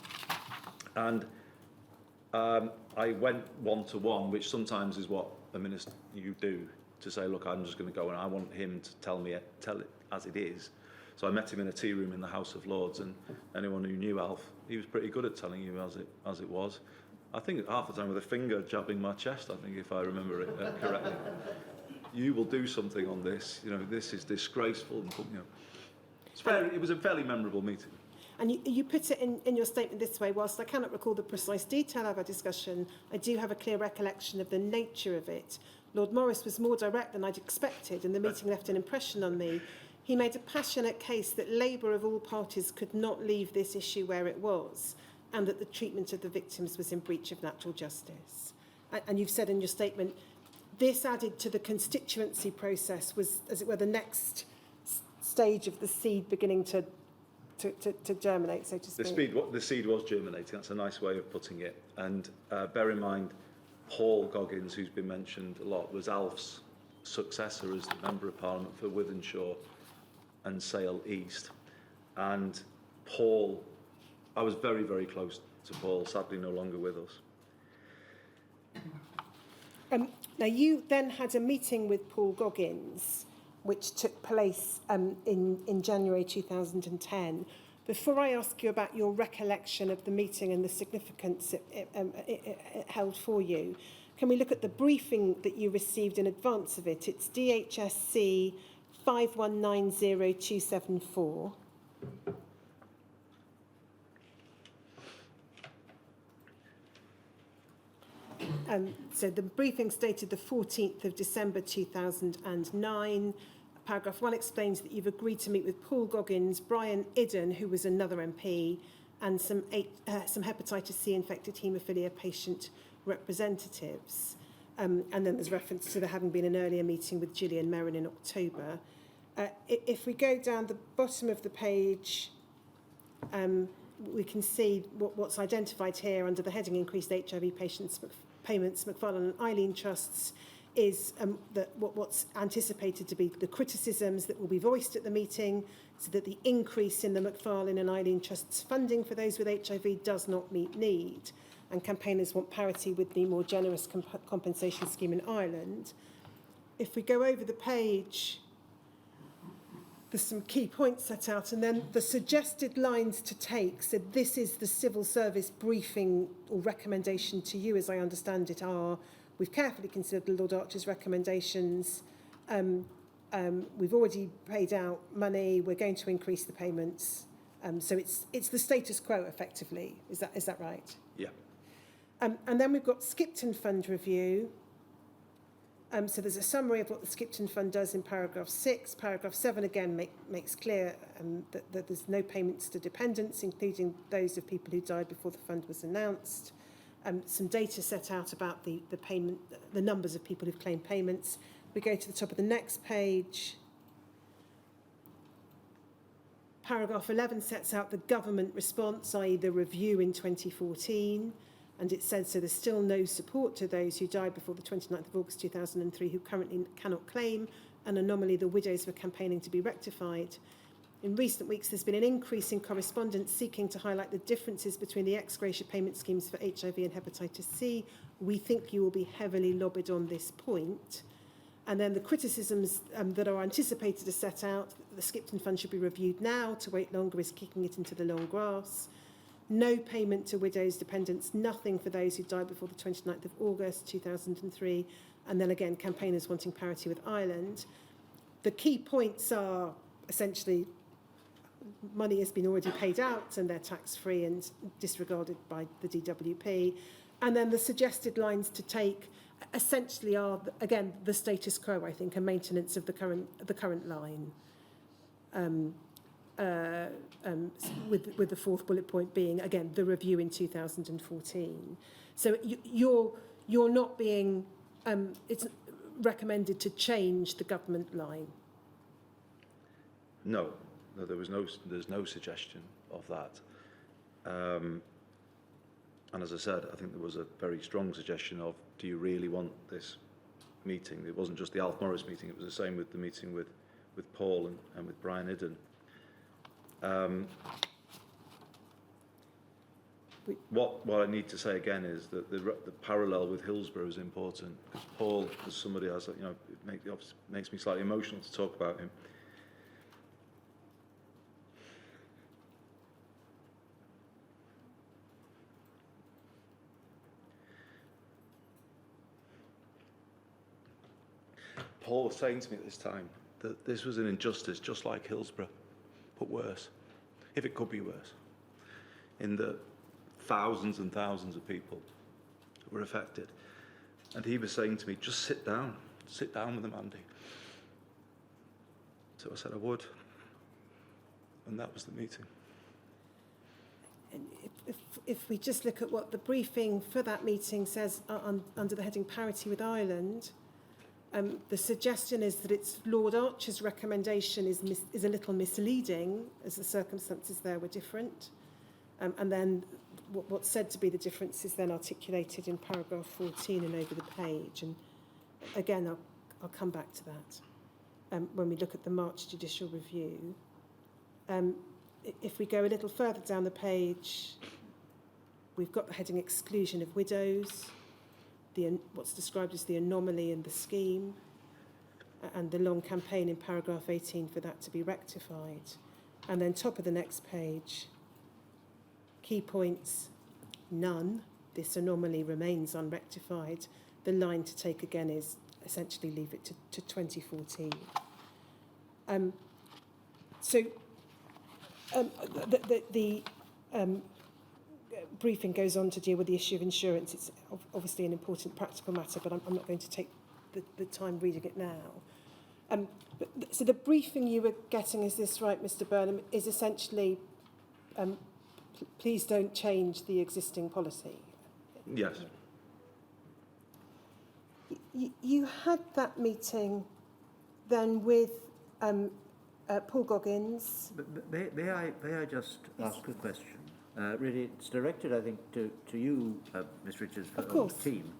I went one-to-one, which sometimes is what a minister you do, to say, look, I'm just going to go and I want him to tell it as it is. So I met him in a tea room in the House of Lords, and anyone who knew Alf, he was pretty good at telling you as it was. I think half the time with a finger jabbing my chest, I think, if I remember it correctly. You will do something on this. This is disgraceful. It was a fairly memorable meeting. And you put it in your statement this way: whilst I cannot recall the precise detail of our discussion, I do have a clear recollection of the nature of it. Lord Morris was more direct than I'd expected, and the meeting left an impression on me. He made a passionate case that Labour of all parties could not leave this issue where it was, and that the treatment of the victims was in breach of natural justice. And you've said in your statement, this added to the constituency process was, as it were, the next stage of the seed beginning to germinate, so to speak. The seed was germinating. That's a nice way of putting it. And bear in mind, Paul Goggins, who's been mentioned a lot, was Alf's successor as the Member of Parliament for Wythenshawe and Sale East. And Paul, I was very, very close to Paul, sadly no longer with us. Now, you then had a meeting with Paul Goggins, which took place in January 2010. Before I ask you about your recollection of the meeting and the significance it held for you, can we look at the briefing that you received in advance of it? It's DHSC 5190274. So the briefing stated the 14th of December 2009. Paragraph 1 explains that you've agreed to meet with Paul Goggins, Brian Idden, who was another MP, and some hepatitis C infected haemophilia patient representatives. And then there's reference to there having been an earlier meeting with Gillian Merrin in October. If we go down the bottom of the page, we can see what's identified here under the heading Increased HIV Payments, Macfarlane and Eileen Trusts, is that what's anticipated to be the criticisms that will be voiced at the meeting, so that the increase in the Macfarlane and Eileen Trusts funding for those with HIV does not meet need, and campaigners want parity with the more generous compensation scheme in Ireland. If we go over the page, there's some key points set out, and then the suggested lines to take. So this is the civil service briefing or recommendation to you, as I understand it, are: we've carefully considered the Lord Archer's recommendations. We've already paid out money. We're going to increase the payments. So it's the status quo, effectively. Is that right? Yeah. And then we've got Skipton Fund review. So there's a summary of what the Skipton Fund does in paragraph 6. Paragraph 7 again makes clear that there's no payments to dependents, including those of people who died before the fund was announced. Some data set out about the payment, the numbers of people who've claimed payments. We go to the top of the next page. Paragraph 11 sets out the government response, i.e. the review in 2014. And it says, so there's still no support to those who died before the 29th of August 2003 who currently cannot claim, an anomaly the widows were campaigning to be rectified. In recent weeks, there's been an increase in correspondence seeking to highlight the differences between the ex gratia payment schemes for HIV and hepatitis C. We think you will be heavily lobbied on this point. And then the criticisms that are anticipated are set out. The Skipton Fund should be reviewed now. To wait longer is kicking it into the long grass. No payment to widows, dependents, nothing for those who died before the 29th of August 2003. And then again, campaigners wanting parity with Ireland. The key points are essentially money has been already paid out and they're tax-free and disregarded by the DWP. And then the suggested lines to take essentially are, again, the status quo, I think, and maintenance of the current line. With the fourth bullet point being, again, the review in 2014. So you're not being, it's recommended to change the government line? No, there's no suggestion of that. And as I said, I think there was a very strong suggestion of, do you really want this meeting? It wasn't just the Alf Morris meeting, it was the same with the meeting with Paul and with Brian Idden. What I need to say again is that the parallel with Hillsborough is important, because Paul, as somebody else, it makes me slightly emotional to talk about him. Paul was saying to me at this time that this was an injustice just like Hillsborough, but worse, if it could be worse, in that thousands and thousands of people were affected. And he was saying to me, just sit down with them, Andy. So I said I would, and that was the meeting. And if we just look at what the briefing for that meeting says under the heading Parity with Ireland, the suggestion is that it's Lord Archer's recommendation is a little misleading, as the circumstances there were different. And then what's said to be the difference is then articulated in paragraph 14 and over the page. And again, I'll come back to that when we look at the March judicial review. if we go a little further down the page, we've got the heading exclusion of widows, what's described as the anomaly in the scheme, and the long campaign in paragraph 18 for that to be rectified. And then top of the next page, key points, none. This anomaly remains unrectified. The line to take again is essentially leave it to 2014. The briefing goes on to deal with the issue of insurance. It's obviously an important practical matter, but I'm not going to take the time reading it now. So the briefing you were getting, is this right, Mr. Burnham, is essentially, please don't change the existing policy. Yes. You had that meeting then with Paul Goggins. May I just ask a question? Really, it's directed, I think, to you, Ms. Richards, for the team.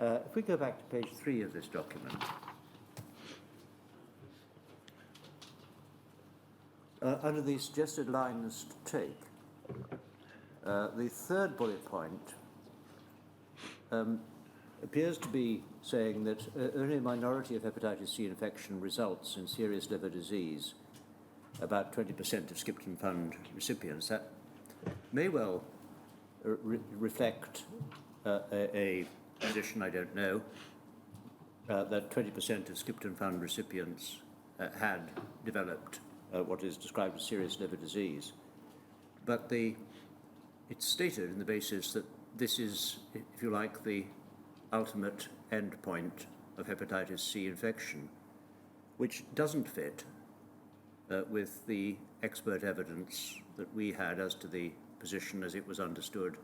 If we go back to page 3 of this document, under the suggested lines to take, the third bullet point appears to be saying that only a minority of hepatitis C infection results in serious liver disease, about 20% of Skipton Fund recipients. That may well reflect a position, I don't know, that 20% of Skipton Fund recipients had developed what is described as serious liver disease. But it's stated in the basis that this is, if you like, the ultimate end point of hepatitis C infection, which doesn't fit with the expert evidence that we had as to the position as it was understood,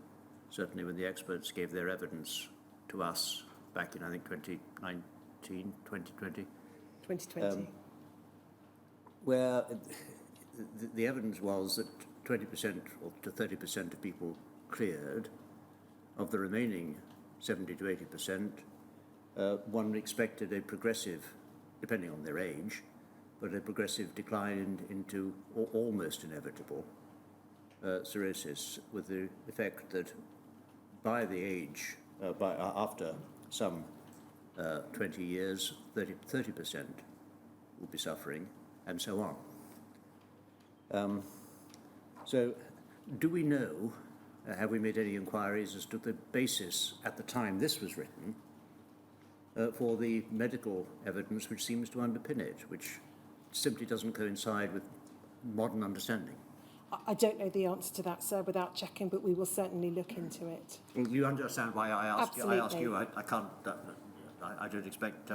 certainly when the experts gave their evidence to us back in, I think, 2019, 2020. 2020. Where the evidence was that 20% or to 30% of people cleared. Of the remaining 70 to 80%, one expected a progressive, depending on their age, but a progressive decline into almost inevitable cirrhosis, with the effect that by the age, after some 20 years, 30% will be suffering, and so on. So, do we know, have we made any inquiries as to the basis at the time this was written for the medical evidence which seems to underpin it, which simply doesn't coincide with modern understanding? I don't know the answer to that, sir, without checking, but we will certainly look into it. Well, you understand why I ask you? Absolutely. I can't. I don't expect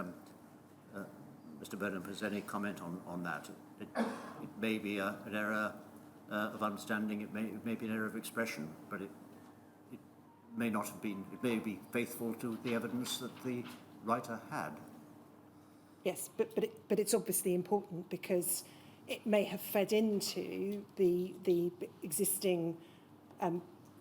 Mr. Burnham has any comment on that. It may be an error of understanding. It may be an error of expression, but it may not have been. It may be faithful to the evidence that the writer had. Yes, but it's obviously important because it may have fed into the existing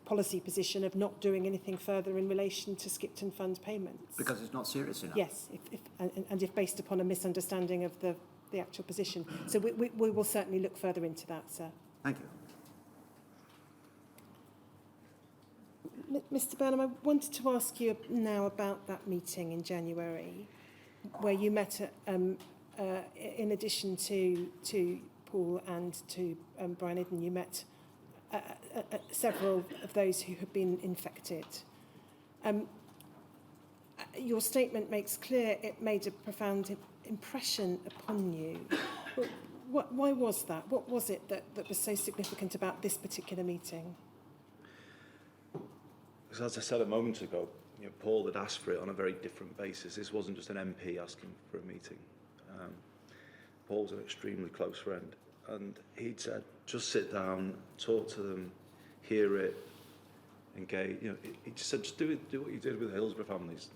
policy position of not doing anything further in relation to Skipton Fund payments. Because it's not serious enough. Yes, if based upon a misunderstanding of the actual position. So we will certainly look further into that, sir. Thank you. Mr. Burnham, I wanted to ask you now about that meeting in January, where you met, in addition to Paul and to Brian Eden, you met several of those who had been infected. Your statement makes clear it made a profound impression upon you. Why was that? What was it that was so significant about this particular meeting? Because as I said a moment ago, Paul had asked for it on a very different basis. This wasn't just an MP asking for a meeting. Paul's an extremely close friend, and he'd said, just sit down, talk to them, hear it, engage. He just said, just do what you did with the Hillsborough families.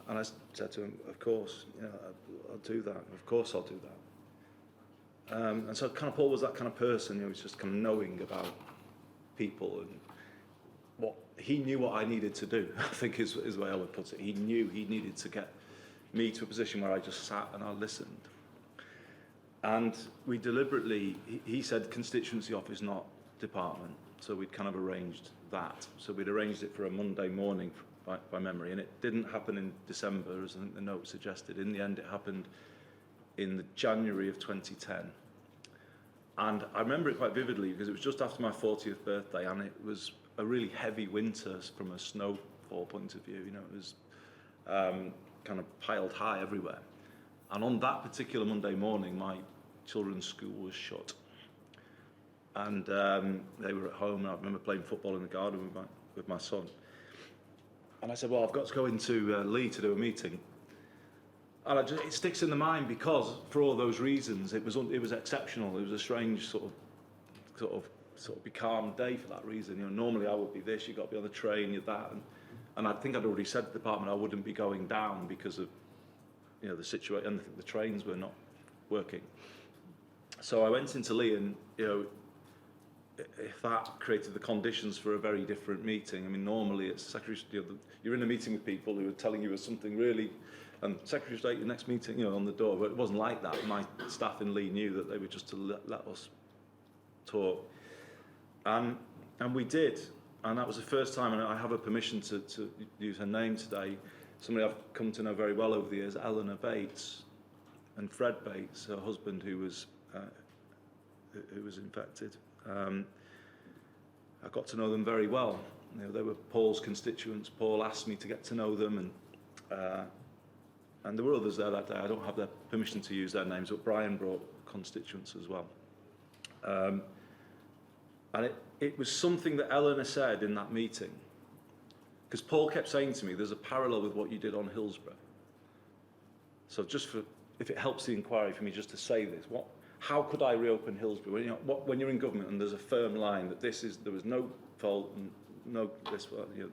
And I said to him, of course, I'll do that. Of course I'll do that. And so kind of Paul was that kind of person, he was just kind of knowing about people and he knew what I needed to do, I think is the way I would put it. He knew he needed to get me to a position where I just sat and I listened. And we deliberately, he said constituency office, not department. So we'd kind of arranged that. So we'd arranged it for a Monday morning by memory. And it didn't happen in December, as I think the note suggested. In the end, it happened in the January of 2010. And I remember it quite vividly because it was just after my 40th birthday, and it was a really heavy winter from a snowfall point of view. You know, it was kind of piled high everywhere. And on that particular Monday morning, my children's school was shut. And they were at home, and I remember playing football in the garden with my son. And I said, well, I've got to go into Lee to do a meeting. And it sticks in the mind because, for all those reasons, it was exceptional. It was a strange sort of becalmed day for that reason. You know, normally I would be this, you've got to be on the train, you're that. And I think I'd already said to the department I wouldn't be going down because of, you know, the situation, and the trains were not working. So I went into Lee, and, you know, if that created the conditions for a very different meeting. I mean, normally it's Secretary, you know, you're in a meeting with people who are telling you something really, and Secretary of State, your next meeting, you know, on the door. But it wasn't like that. My staff in Lee knew that they were just to let us talk. And we did. And that was the first time, and I have a permission to use her name today, somebody I've come to know very well over the years, Eleanor Bates, and Fred Bates, her husband, who was infected. I got to know them very well. You know, they were Paul's constituents. Paul asked me to get to know them, and there were others there that day. I don't have their permission to use their names, but Brian brought constituents as well. And it was something that Eleanor said in that meeting, because Paul kept saying to me, there's a parallel with what you did on Hillsborough. So just if it helps the inquiry for me just to say this, how could I reopen Hillsborough? You know, when you're in government and there's a firm line that there was no fault and no this, you know.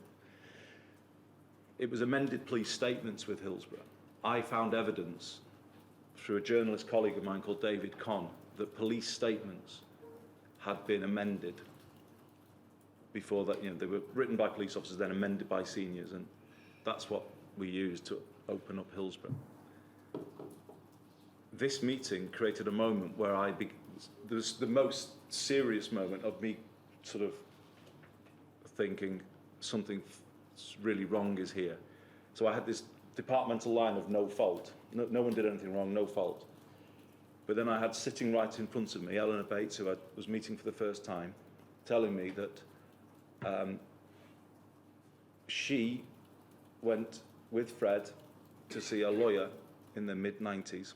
It was amended police statements with Hillsborough. I found evidence through a journalist colleague of mine called David Conn that police statements had been amended before that. You know, they were written by police officers, then amended by seniors, and that's what we used to open up Hillsborough. This meeting created a moment where there was the most serious moment of me sort of thinking something really wrong is here. So I had this departmental line of no fault. No one did anything wrong, no fault. But then I had sitting right in front of me, Eleanor Bates, who I was meeting for the first time, telling me that she went with Fred to see a lawyer in the mid-90s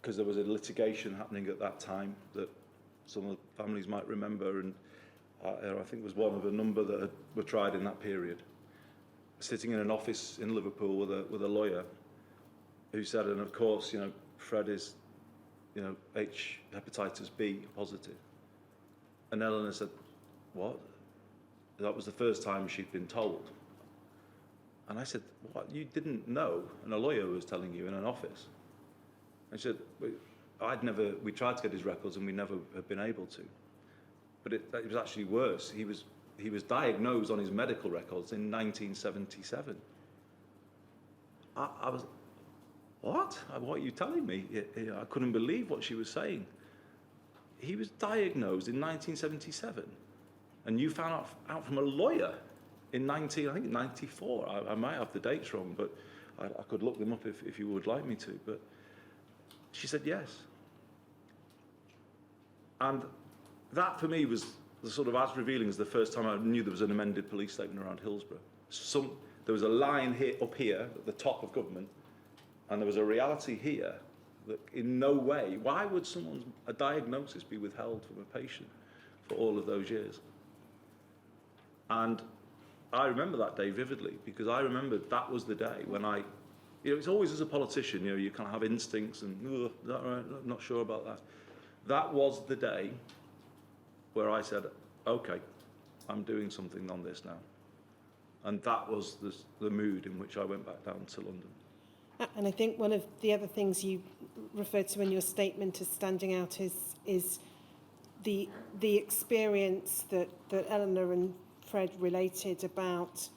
because there was a litigation happening at that time that some of the families might remember, and I think was one of a number that were tried in that period. Sitting in an office in Liverpool with a lawyer who said, and of course, you know, Fred is, you know, hepatitis B positive. And Eleanor said, what? That was the first time she'd been told. And I said, what, you didn't know? And a lawyer was telling you in an office. And she said, we tried to get his records and we never had been able to. But it was actually worse. He was diagnosed on his medical records in 1977. I was, what? What are you telling me? I couldn't believe what she was saying. He was diagnosed in 1977. And you found out from a lawyer in 94. I might have the dates wrong, but I could look them up if you would like me to. But she said yes. And that for me was the sort of as revealing as the first time I knew there was an amended police statement around Hillsborough. There was a line up here at the top of government, and there was a reality here that in no way, why would a diagnosis be withheld from a patient for all of those years? And I remember that day vividly, because I remember that was the day when it's always as a politician, you kind of have instincts and, is that right? I'm not sure about that. That was the day where I said, okay, I'm doing something on this now. And that was the mood in which I went back down to London. And I think one of the other things you referred to in your statement as standing out is the experience that Eleanor and Fred related about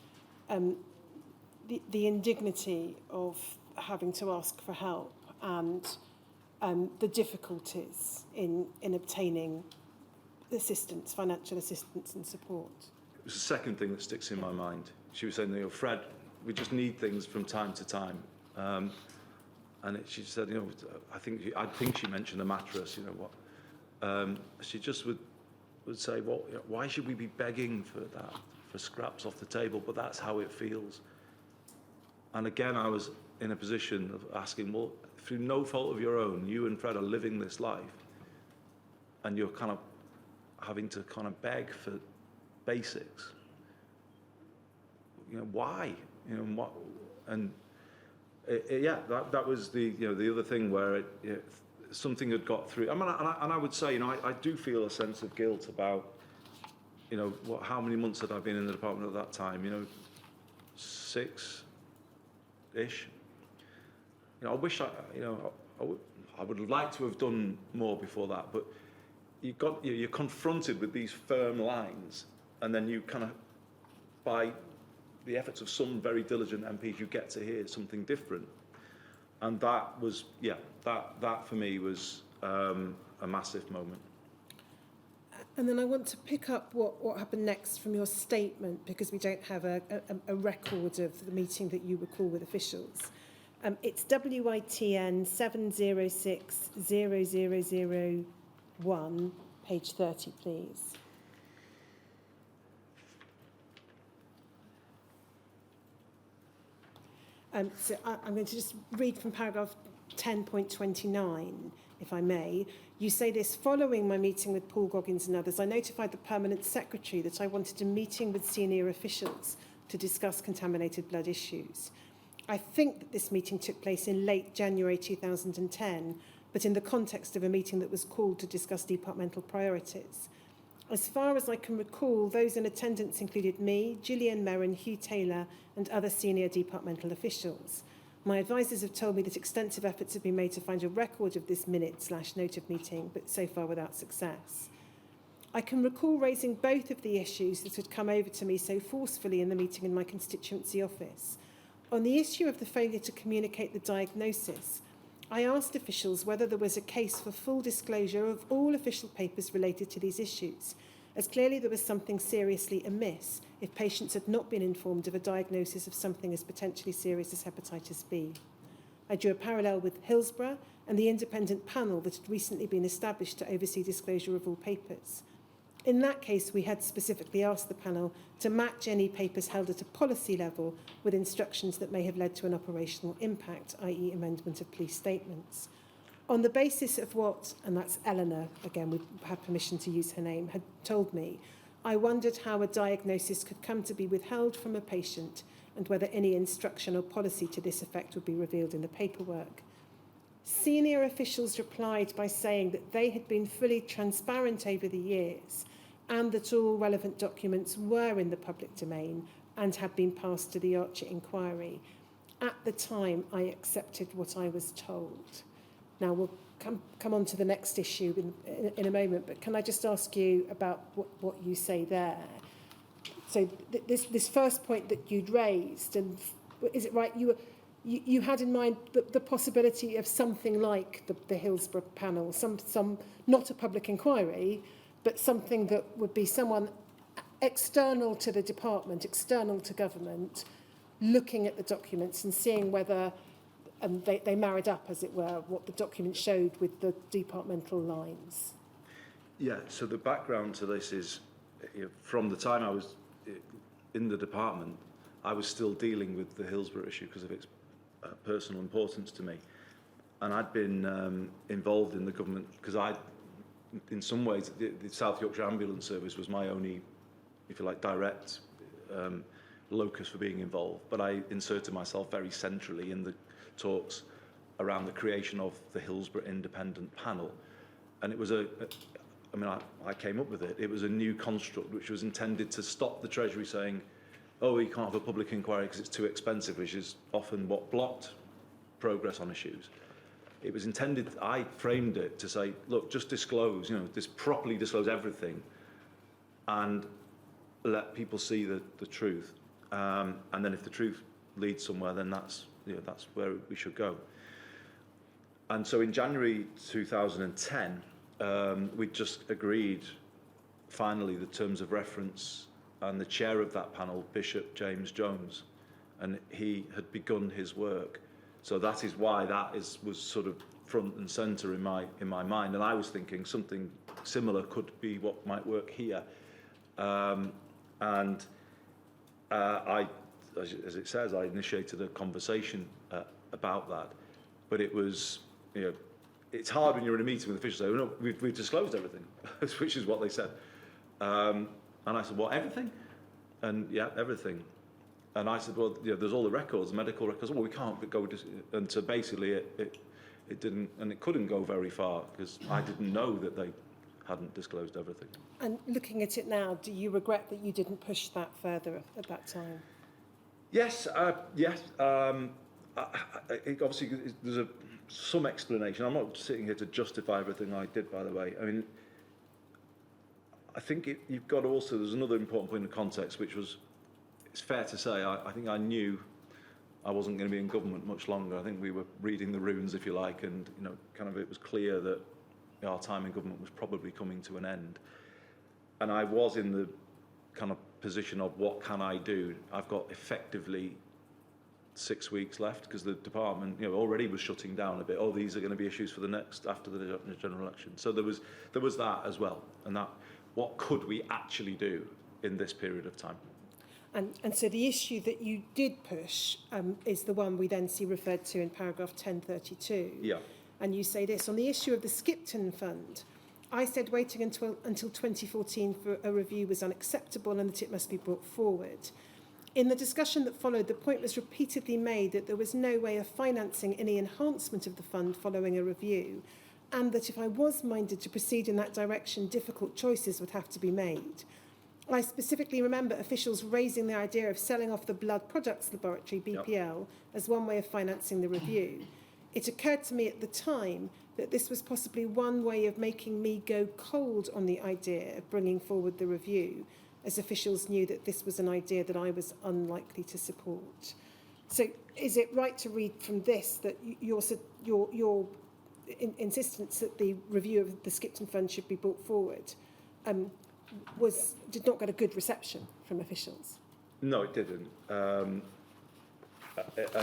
the indignity of having to ask for help and the difficulties in obtaining assistance, financial assistance and support. It was the second thing that sticks in my mind. She was saying, Fred, we just need things from time to time. She said, I think she mentioned a mattress, she just would say, well, why should we be begging for that, for scraps off the table? But that's how it feels. And again, I was in a position of asking, well, through no fault of your own, you and Fred are living this life, and you're kind of having to kind of beg for basics. Why? What? And that was the other thing where something had got through. I would say, I do feel a sense of guilt about, how many months had I been in the department at that time? 6-ish. I wish I would have liked to have done more before that, but you're confronted with these firm lines, and then you kind of, by the efforts of some very diligent MPs, you get to hear something different. And that was, that for me was a massive moment. And then I want to pick up what happened next from your statement, because we don't have a record of the meeting that you recall with officials. It's WITN 7060001, page 30, please. So I'm going to just read from paragraph 10.29, if I may. You say this: following my meeting with Paul Goggins and others, I notified the permanent secretary that I wanted a meeting with senior officials to discuss contaminated blood issues. I think that this meeting took place in late January 2010, but in the context of a meeting that was called to discuss departmental priorities. As far as I can recall, those in attendance included me, Gillian Merrin, Hugh Taylor, and other senior departmental officials. My advisors have told me that extensive efforts have been made to find a record of this minute/note of meeting, but so far without success. I can recall raising both of the issues that had come over to me so forcefully in the meeting in my constituency office. On the issue of the failure to communicate the diagnosis, I asked officials whether there was a case for full disclosure of all official papers related to these issues, as clearly there was something seriously amiss if patients had not been informed of a diagnosis of something as potentially serious as hepatitis B. I drew a parallel with Hillsborough and the independent panel that had recently been established to oversee disclosure of all papers. In that case, we had specifically asked the panel to match any papers held at a policy level with instructions that may have led to an operational impact, i.e. amendment of police statements. On the basis of what, and that's Eleanor, again, we had permission to use her name, had told me, I wondered how a diagnosis could come to be withheld from a patient and whether any instruction or policy to this effect would be revealed in the paperwork. Senior officials replied by saying that they had been fully transparent over the years and that all relevant documents were in the public domain and had been passed to the Archer inquiry. At the time, I accepted what I was told. Now, we'll come on to the next issue in a moment, but can I just ask you about what you say there? So this first point that you'd raised, and is it right, you had in mind the possibility of something like the Hillsborough panel, some not a public inquiry, but something that would be someone external to the department, external to government, looking at the documents and seeing whether they married up, as it were, what the document showed with the departmental lines. Yeah, so the background to this is, from the time I was in the department, I was still dealing with the Hillsborough issue because of its personal importance to me. And I'd been involved in the government because in some ways, the South Yorkshire Ambulance Service was my only, if you like, direct locus for being involved. But I inserted myself very centrally in the talks around the creation of the Hillsborough Independent Panel. And it was I came up with it. It was a new construct which was intended to stop the Treasury saying, oh, you can't have a public inquiry because it's too expensive, which is often what blocked progress on issues. It was intended, I framed it to say, look, just disclose, properly disclose everything and let people see the truth. And then if the truth leads somewhere, then that's where we should go. And so in January 2010, we just agreed finally the terms of reference, and the chair of that panel, Bishop James Jones, and he had begun his work. So that is why was sort of front and centre in my mind, and I was thinking something similar could be what might work here. And I, as it says, I initiated a conversation about that, but it was, it's hard when you're in a meeting with officials. Say, no, we've disclosed everything, which is what they said. And I said, what, everything? And yeah, everything. And I said, well, there's all the records, medical records. Well, we can't go. And so basically, it didn't, and it couldn't go very far because I didn't know that they hadn't disclosed everything. And looking at it now, do you regret that you didn't push that further at that time? Yes, yes. Obviously, there's some explanation. I'm not sitting here to justify everything I did, by the way. I mean, I think you've got to also, there's another important point of context, which was, it's fair to say, I think I knew I wasn't going to be in government much longer. I think we were reading the runes, if you like, and kind of it was clear that our time in government was probably coming to an end. And I was in the kind of position of what can I do? I've got effectively 6 weeks left because the department, already was shutting down a bit. Oh, these are going to be issues for the next after the general election. So there was that as well, and that what could we actually do in this period of time? And so the issue that you did push is the one we then see referred to in paragraph 1032. Yeah. And you say this, on the issue of the Skipton Fund, I said waiting until 2014 for a review was unacceptable and that it must be brought forward. In the discussion that followed, the point was repeatedly made that there was no way of financing any enhancement of the fund following a review, and that if I was minded to proceed in that direction, difficult choices would have to be made. I specifically remember officials raising the idea of selling off the Blood Products Laboratory, BPL, as one way of financing the review. It occurred to me at the time that this was possibly one way of making me go cold on the idea of bringing forward the review, as officials knew that this was an idea that I was unlikely to support. So is it right to read from this that your insistence that the review of the Skipton Fund should be brought forward did not get a good reception from officials? No, it didn't. And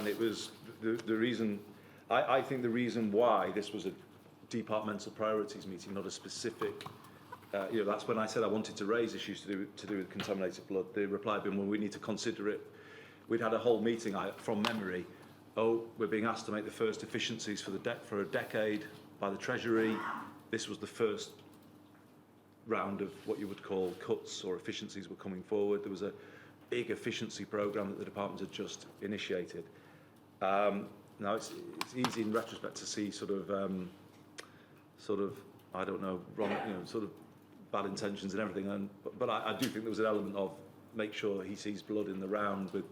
it was the reason, I think the reason why this was a departmental priorities meeting, not a specific, that's when I said I wanted to raise issues to do with contaminated blood. The reply had been, well, we need to consider it. We'd had a whole meeting from memory. Oh, we're being asked to make the first efficiencies for a decade by the Treasury. This was the first round of what you would call cuts or efficiencies were coming forward. There was a big efficiency programme that the department had just initiated. Now it's easy in retrospect to see sort of I don't know, wrong, sort of bad intentions and everything. But I do think there was an element of make sure he sees blood in the round with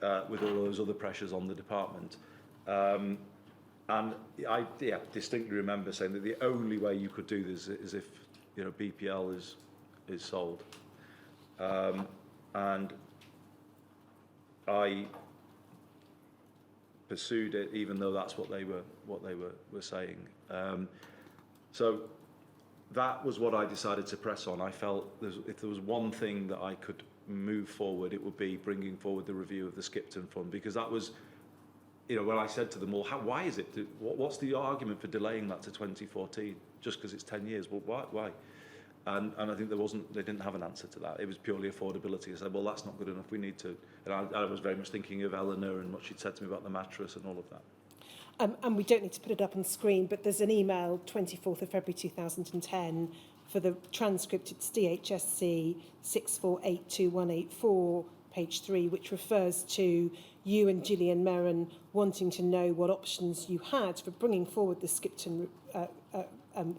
all those other pressures on the department. And I distinctly remember saying that the only way you could do this is if BPL is sold. And I pursued it, even though that's what they were saying. So that was what I decided to press on. I felt if there was one thing that I could move forward, it would be bringing forward the review of the Skipton Fund, because that was, when I said to them, well, why is it? What's the argument for delaying that to 2014? Just because it's 10 years? Well, why? And I think they didn't have an answer to that. It was purely affordability. I said, well, that's not good enough. We need to. And I was very much thinking of Eleanor and what she'd said to me about the mattress and all of that. And we don't need to put it up on screen, but there's an email, 24th of February 2010, for the transcript. It's DHSC 6482184, page 3, which refers to you and Gillian Merron wanting to know what options you had for bringing forward the Skipton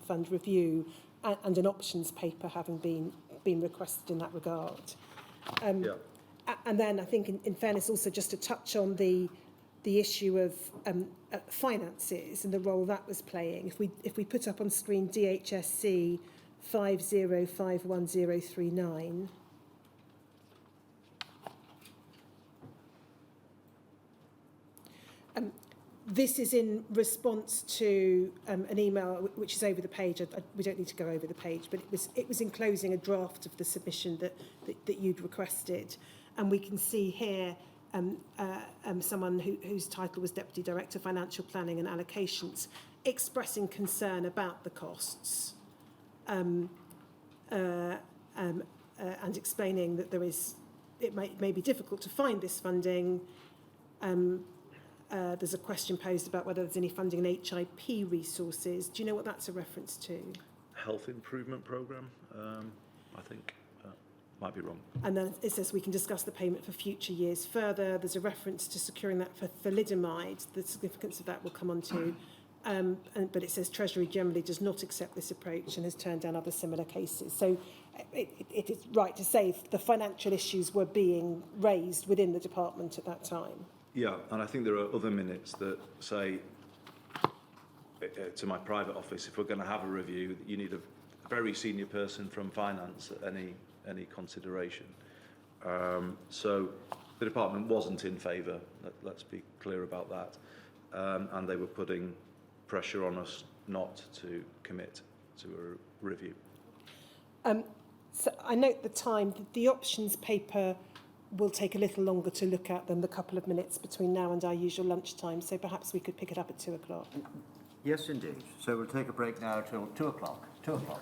Fund review, and an options paper having been requested in that regard. And then I think, in fairness, also just to touch on the issue of finances and the role that was playing. If we put up on screen DHSC 50511039. This is in response to an email which is over the page. We don't need to go over the page, but it was enclosing a draft of the submission that you'd requested, and we can see here someone whose title was Deputy Director Financial Planning and Allocations, expressing concern about the costs, and explaining that it may be difficult to find this funding. There's a question posed about whether there's any funding in HIP resources. Do you know what that's a reference to? Health improvement programme, I think. Might be wrong. And then it says we can discuss the payment for future years further. There's a reference to securing that for thalidomide. The significance of that will come on to. But it says Treasury generally does not accept this approach and has turned down other similar cases. So it is right to say the financial issues were being raised within the department at that time. Yeah, and I think there are other minutes that say to my private office, if we're going to have a review, you need a very senior person from finance at any consideration. So the department wasn't in favour, let's be clear about that, and they were putting pressure on us not to commit to a review. So I note the time, the options paper will take a little longer to look at than the couple of minutes between now and our usual lunchtime, so perhaps we could pick it up at 2 o'clock. Yes, indeed. So we'll take a break now till 2 o'clock. 2 o'clock.